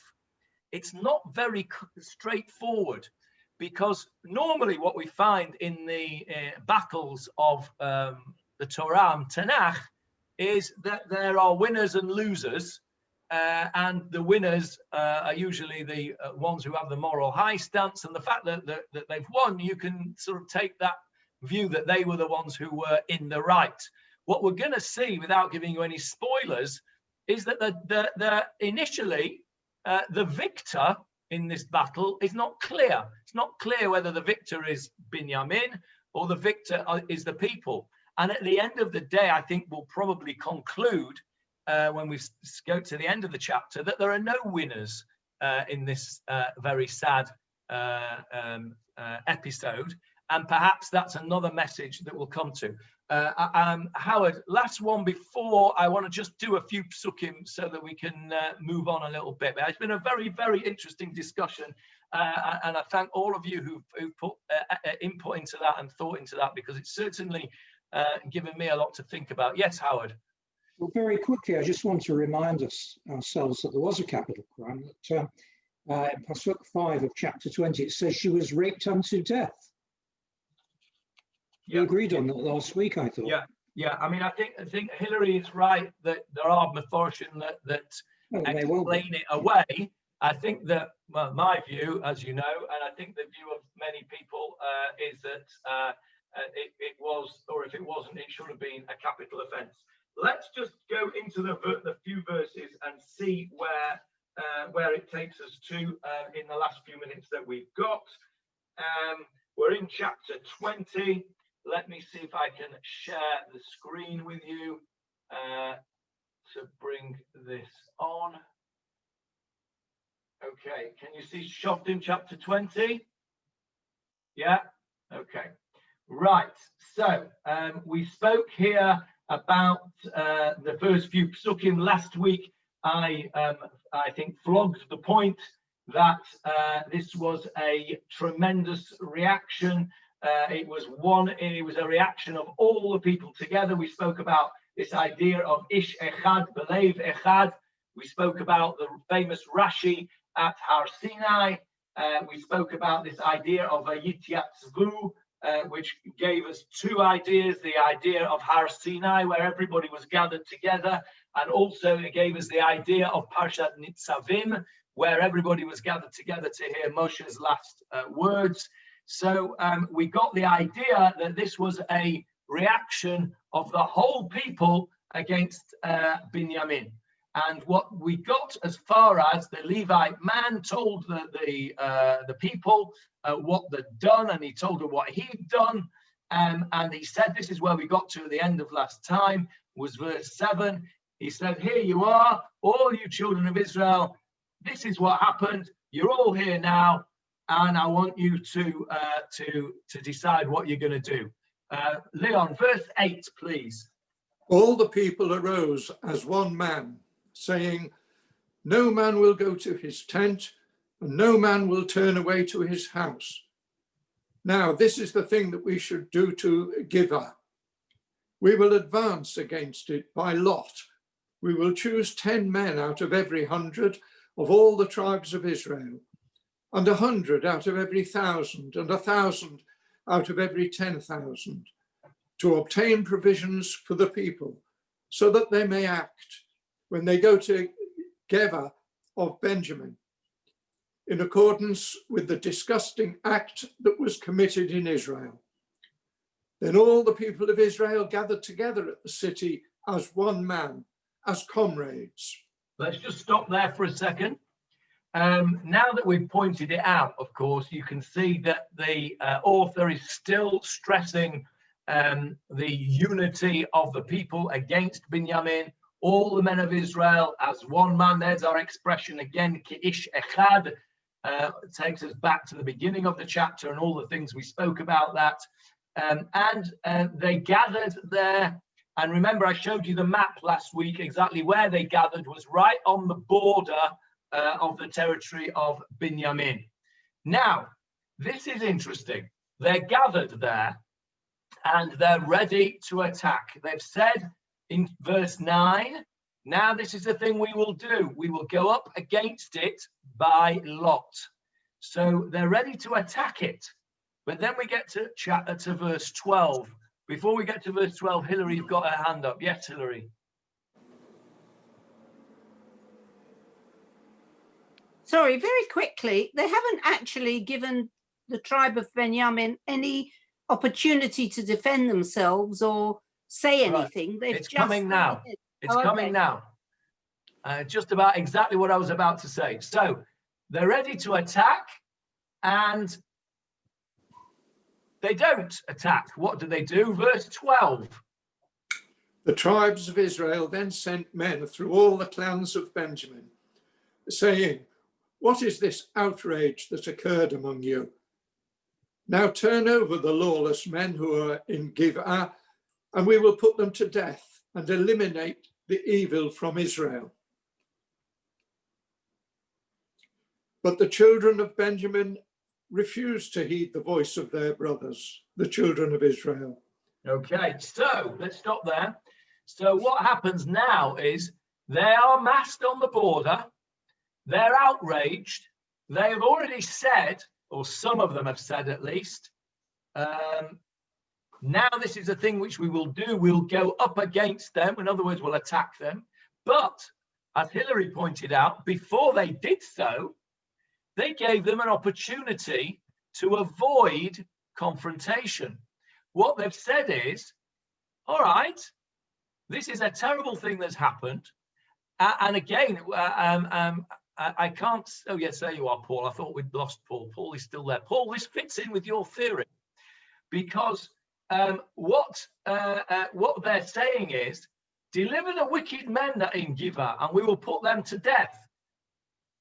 it's not very straightforward, because normally what we find in the battles of the Torah and Tanakh is that there are winners and losers, and the winners are usually the ones who have the moral high stance, and the fact that they've won, you can sort of take that view that they were the ones who were in the right. What we're going to see, without giving you any spoilers, is that initially the victor in this battle is not clear. It's not clear whether the victor is Binyamin or the victor is the people. And at the end of the day, I think we'll probably conclude when we go to the end of the chapter that there are no winners in this very sad episode. And perhaps that's another message that we'll come to. Howard, last one before I want to just do a few psukim so that we can move on a little bit. It's been a very, very interesting discussion. And I thank all of you who've put input into that and thought into that, because it's certainly given me a lot to think about. Yes, Howard. Well, very quickly, I just want to remind ourselves that there was a capital crime. That in Pasuk 5 of chapter 20, it says she was raped unto death. You agreed on that last week, I thought. Yeah. I mean, I think Hillary is right that there are Mephorshim that explain it away. I think that, well, my view, as you know, and I think the view of many people is that it was, or if it wasn't, it should have been a capital offence. Let's just go into the few verses and see where it takes us to in the last few minutes that we've got. We're in chapter 20. Let me see if I can share the screen with you to bring this on. Okay, can you see Shoftim chapter 20? Yeah, okay. Right, so we spoke here about the first few psukim last week. I think flogged the point that this was a tremendous reaction. It was a reaction of all the people together. We spoke about this idea of Ish Echad, Belev Echad. We spoke about the famous Rashi at Har Sinai. We spoke about this idea of a Yityatzvu, which gave us two ideas, the idea of Har Sinai, where everybody was gathered together, and also it gave us the idea of Parshat Nitzavim, where everybody was gathered together to hear Moshe's last words. So we got the idea that this was a reaction of the whole people against Binyamin. And what we got as far as the Levite man told the people what they'd done, and he told them what he'd done. And he said, this is where we got to at the end of last time, was verse 7. He said, here you are, all you children of Israel. This is what happened. You're all here now. And I want you to decide what you're going to do. Leon, verse 8, please. All the people arose as one man, saying, no man will go to his tent, and no man will turn away to his house. Now, this is the thing that we should do to Gibeah. We will advance against it by lot. We will choose 10 men out of every 100 of all the tribes of Israel, and 100 out of every 1,000, and 1,000 out of every 10,000, to obtain provisions for the people, so that they may act when they go to Gibeah of Benjamin, in accordance with the disgusting act that was committed in Israel. Then all the people of Israel gathered together at the city as one man, as comrades. Let's just stop there for a second. Now that we've pointed it out, of course, you can see that the author is still stressing the unity of the people against Binyamin, all the men of Israel as one man. There's our expression again, Ki'ish Echad. Takes us back to the beginning of the chapter and all the things we spoke about that. And they gathered there. And remember, I showed you the map last week. Exactly where they gathered was right on the border of the territory of Binyamin. Now, this is interesting. They're gathered there and they're ready to attack. They've said in verse 9, now this is the thing we will do. We will go up against it by lot. So they're ready to attack it. But then we get to verse 12. Before we get to verse 12, Hilary, you've got her hand up. Yes, Hilary. Sorry, very quickly, they haven't actually given the tribe of Benjamin any opportunity to defend themselves or say anything. They've It's just coming now. It's coming now. Just about exactly what I was about to say. So they're ready to attack and they don't attack. What do they do? Verse 12. The tribes of Israel then sent men through all the clans of Benjamin, saying, what is this outrage that occurred among you? Now turn over the lawless men who are in Gibeah, and we will put them to death and eliminate the evil from Israel. But the children of Benjamin refused to heed the voice of their brothers, the children of Israel. Okay, so let's stop there. So what happens now is they are massed on the border. They're outraged. They have already said, or some of them have said at least, now this is a thing which we will do. We'll go up against them. In other words, we'll attack them. But as Hilary pointed out, before they did so, they gave them an opportunity to avoid confrontation. What they've said is, all right, this is a terrible thing that's happened. And again, I can't, oh yes, there you are, Paul. I thought we'd lost Paul. Paul is still there. Paul, this fits in with your theory because what they're saying is, deliver the wicked men that are in Gibeah and we will put them to death.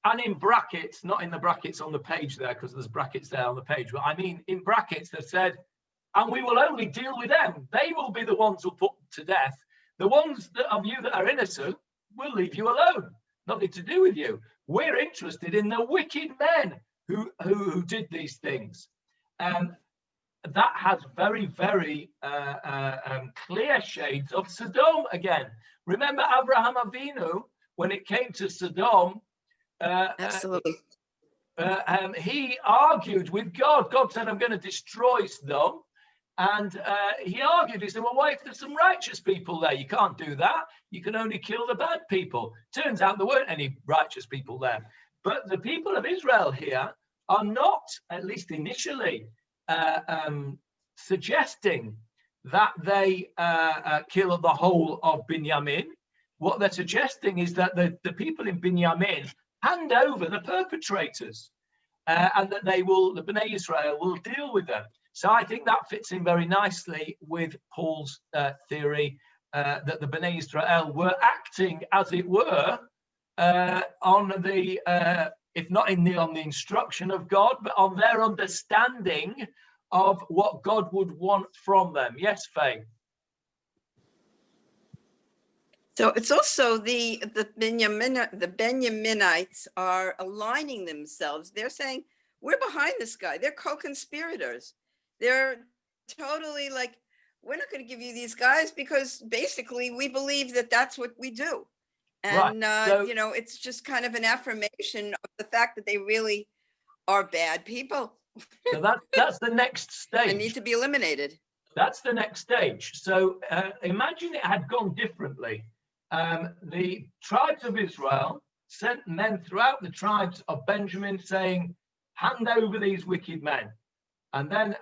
And in brackets, not in the brackets on the page there, because there's brackets there on the page, but I mean in brackets they've said, and we will only deal with them. They will be the ones who put to death. The ones of you that are innocent will leave you alone. Nothing to do with you. We're interested in the wicked men who did these things. That has very, very clear shades of Sodom again. Remember Abraham Avinu, when it came to Sodom, Absolutely. He argued with God. God said, I'm going to destroy Sodom. And he argued, he said, well, what if there's some righteous people there? You can't do that. You can only kill the bad people. Turns out there weren't any righteous people there. But the people of Israel here are not, at least initially, suggesting that they kill the whole of Binyamin. What they're suggesting is that the people in Binyamin hand over the perpetrators and that the Bnei Israel will deal with them. So I think that fits in very nicely with Paul's theory that the Bnei Israel were acting, as it were, on the, if not on the instruction of God, but on their understanding of what God would want from them. Yes, Faye? So it's also the Benjaminites are aligning themselves. They're saying, we're behind this guy. They're co-conspirators. They're totally like, we're not going to give you these guys because basically we believe that that's what we do. And, So- you know, it's just kind of an affirmation of the fact that they really are bad people So that's the next stage. and need to be eliminated. That's the next stage. So imagine it had gone differently. The tribes of Israel sent men throughout the tribes of Benjamin saying, hand over these wicked men. And then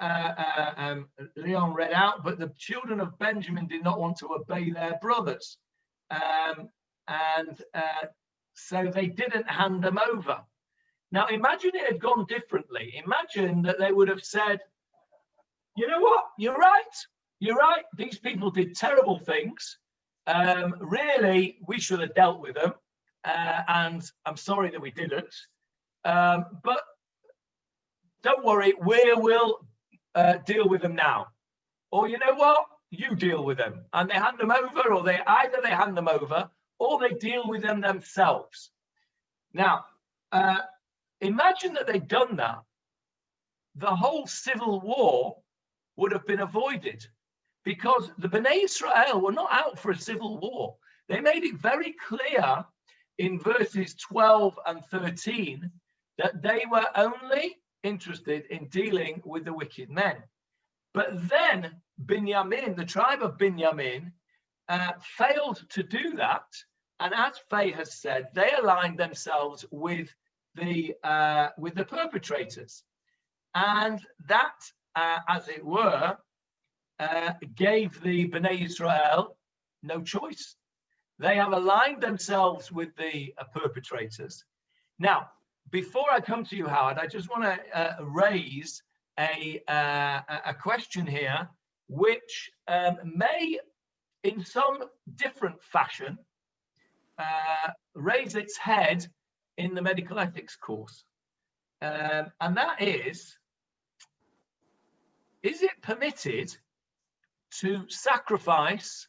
Leon read out, but the children of Benjamin did not want to obey their brothers. So they didn't hand them over. Now imagine it had gone differently. Imagine that they would have said, you know what, you're right. These people did terrible things. Really, we should have dealt with them. And I'm sorry that we didn't. But don't worry, we will deal with them now. Or you know what, you deal with them. And they hand them over, or either they hand them over, or they deal with them themselves. Now, imagine that they'd done that. The whole civil war would have been avoided, because the Bnei Israel were not out for a civil war. They made it very clear in verses 12 and 13 that they were only interested in dealing with the wicked men. But then Binyamin, the tribe of Binyamin, failed to do that. And as Faye has said, they aligned themselves with the perpetrators. And that, as it were, gave the Bnei Israel no choice. They have aligned themselves with the perpetrators. Now, before I come to you, Howard, I just want to raise a question here, which may, in some different fashion, raise its head in the medical ethics course. And that is it permitted to sacrifice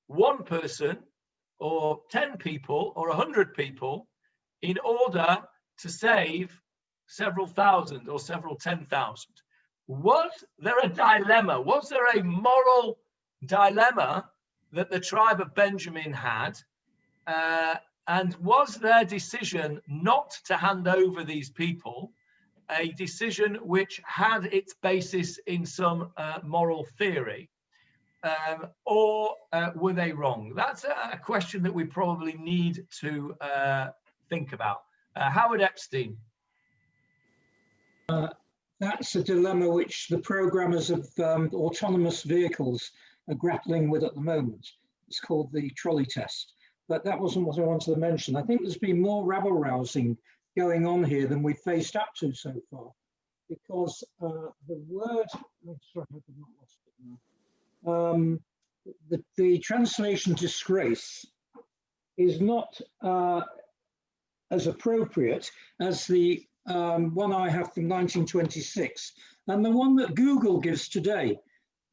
one person or 10 people or 100 people in order to save several thousand or several 10,000? Was there a dilemma? Was there a moral dilemma that the tribe of Benjamin had? And was their decision not to hand over these people a decision which had its basis in some moral theory? Or were they wrong? That's a question that we probably need to think about. Howard Epstein. That's a dilemma which the programmers of autonomous vehicles are grappling with at the moment. It's called the trolley test. But that wasn't what I wanted to mention. I think there's been more rabble-rousing going on here than we've faced up to so far, because the word, oh, sorry, I've not lost it now. The translation disgrace is not as appropriate as the one I have from 1926 and the one that Google gives today.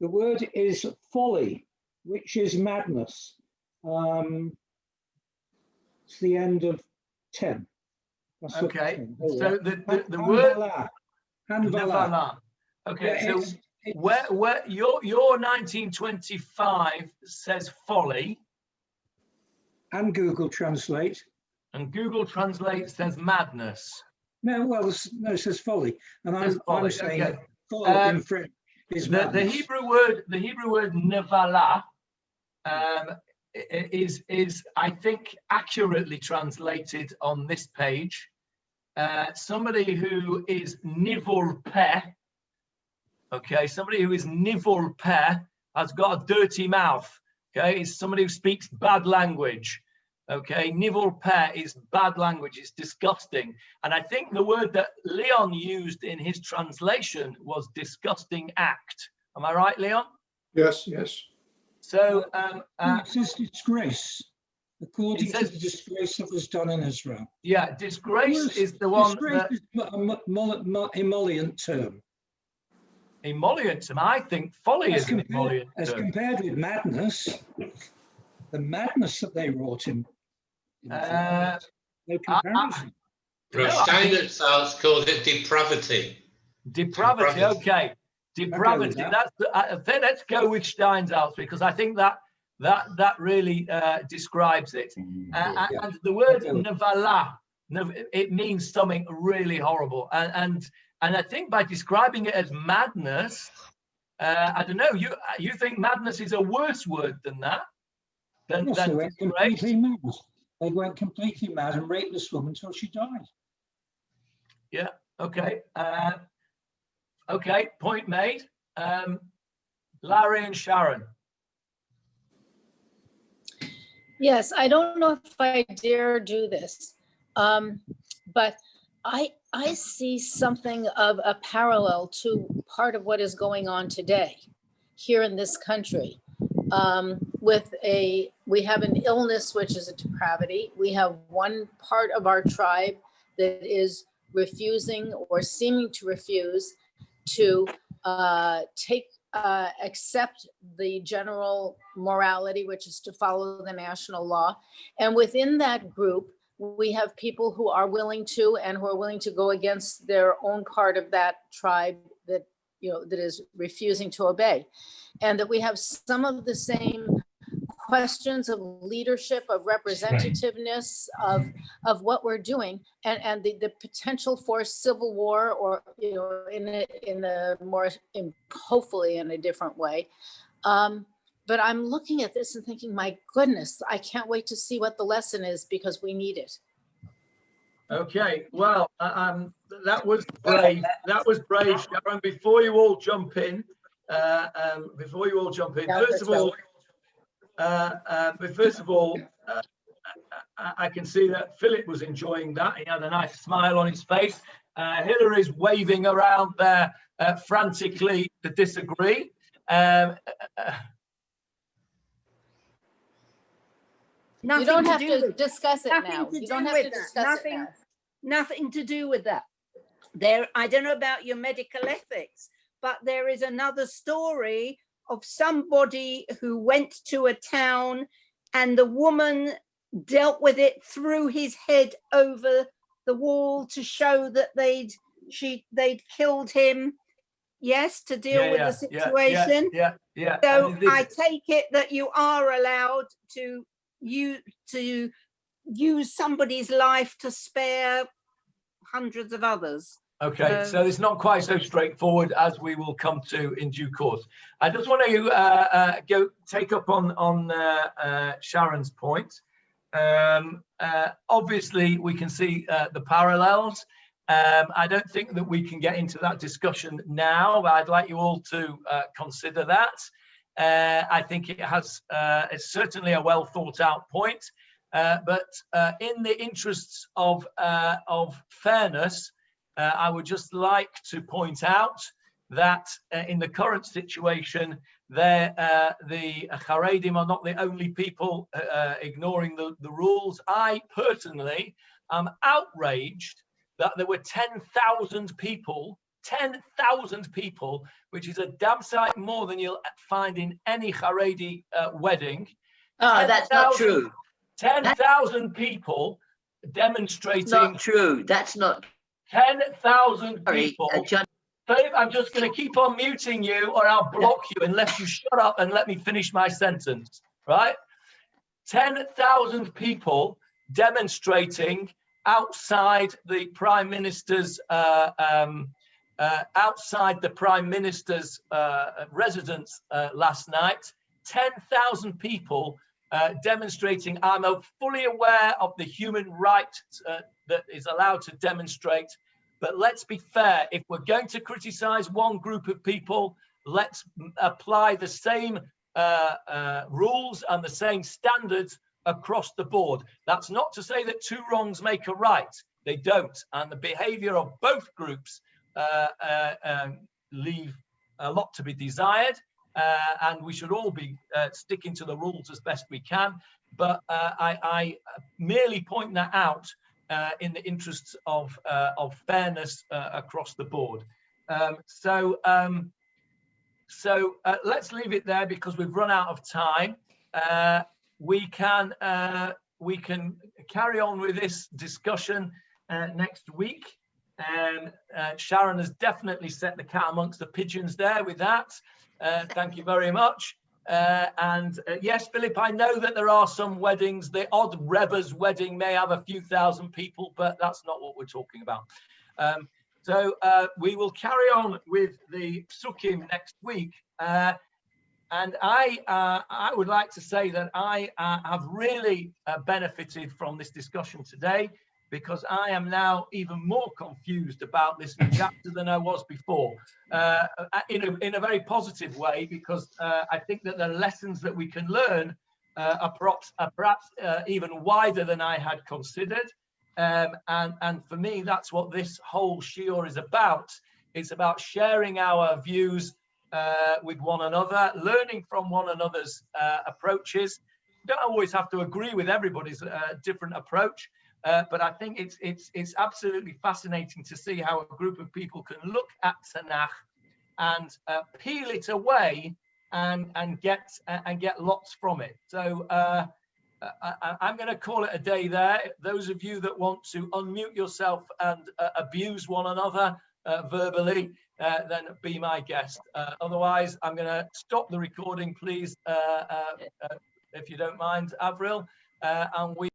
The word is folly, which is madness. It's the end of 10. That's Okay, 10. so the word Hanvala. Okay, Yeah, so where your 1925 says folly, and Google Translate. and Google Translate says madness. No, well, no, it says folly, and I'm saying okay. folly in French is the madness. Hebrew word nevala is I think accurately translated on this page. Somebody who is nivul peh, okay, somebody who is nivul peh has got a dirty mouth, okay, is somebody who speaks bad language, okay. Nivul peh is bad language, it's disgusting. And I think the word that Leon used in his translation was disgusting act. Am I right, Leon? Yes, yes. So it says disgrace, according to the disgrace that was done in Israel. Yeah, disgrace is the one disgrace that is a emollient term. Emollient term. I think folly is an emollient as term. compared with madness. the madness that they wrought in no comparison. Steinitz calls it depravity. Depravity, okay. Depravity. Let's go with Steinsaltz, because I think that really describes it. And the word nevala, it means something really horrible. And I think by describing it as madness, I don't know. You think madness is a worse word than that? Yes, they went completely mad. They went completely mad and raped this woman until she died. Yeah. Okay. Okay. Point made. Larry and Sharon. Yes, I don't know if I dare do this, but I see something of a parallel to part of what is going on today here in this country. We have an illness, which is a depravity. We have one part of our tribe that is refusing or seeming to refuse to accept the general morality, which is to follow the national law. And within that group, we have people who are willing to and who are willing to go against their own part of that tribe that, that is refusing to obey. And that we have some of the same questions of leadership, of representativeness, of what we're doing, and the potential for civil war, or hopefully in a different way. But I'm looking at this and thinking, my goodness, I can't wait to see what the lesson is, because we need it. Okay, well, that was brave. That was brave, Sharon. Before you all jump in, first of all, I can see that Philip was enjoying that. He had a nice smile on his face. Hillary's waving around there frantically to disagree. You don't have to discuss it now. You don't have to discuss it now. Nothing to do with that. I don't know about your medical ethics, but there is another story of somebody who went to a town and the woman dealt with it, threw his head over the wall to show that they'd killed him. Yes, to deal with the situation. Yeah. So I take it that you are allowed to use somebody's life to spare hundreds of others. Okay, so it's not quite so straightforward, as we will come to in due course. I just want to go take up on Sharon's point. Obviously, we can see the parallels. I don't think that we can get into that discussion now, but I'd like you all to consider that. I think it's certainly a well thought out point, but in the interests of fairness, I would just like to point out that in the current situation, the Haredim are not the only people ignoring the rules. I personally am outraged that there were 10,000 people, which is a damn sight more than you'll find in any Haredi wedding. Oh, that's not true. 10,000 people demonstrating. That's not true. That's not. 10,000 people. Philip, I'm just going to keep on muting you, or I'll block you unless you shut up and let me finish my sentence. Right? 10,000 people demonstrating outside the Prime Minister's residence last night. 10,000 people demonstrating. I'm fully aware of the human right that is allowed to demonstrate, but let's be fair. If we're going to criticize one group of people, let's apply the same rules and the same standards across the board. That's not to say that two wrongs make a right. They don't. And the behavior of both groups leave a lot to be desired. And we should all be sticking to the rules as best we can. But I merely point that out in the interests of fairness across the board. So let's leave it there because we've run out of time. we can carry on with this discussion next week. Sharon has definitely set the cat amongst the pigeons there with that. Thank you very much. Yes, Philip, I know that there are some weddings. The odd Rebbe's wedding may have a few thousand people, but that's not what we're talking about. So we will carry on with the Psukim next week. And I would like to say that I have really benefited from this discussion today, because I am now even more confused about this chapter than I was before, in a very positive way, because I think that the lessons that we can learn are perhaps even wider than I had considered. And for me, that's what this whole shiur is about. It's about sharing our views with one another, learning from one another's approaches. You don't always have to agree with everybody's different approach, but I think it's absolutely fascinating to see how a group of people can look at Tanakh and peel it away and get lots from it. So I'm going to call it a day there. Those of you that want to unmute yourself and abuse one another verbally, then be my guest. Otherwise, I'm going to stop the recording, please, if you don't mind, Avril. And we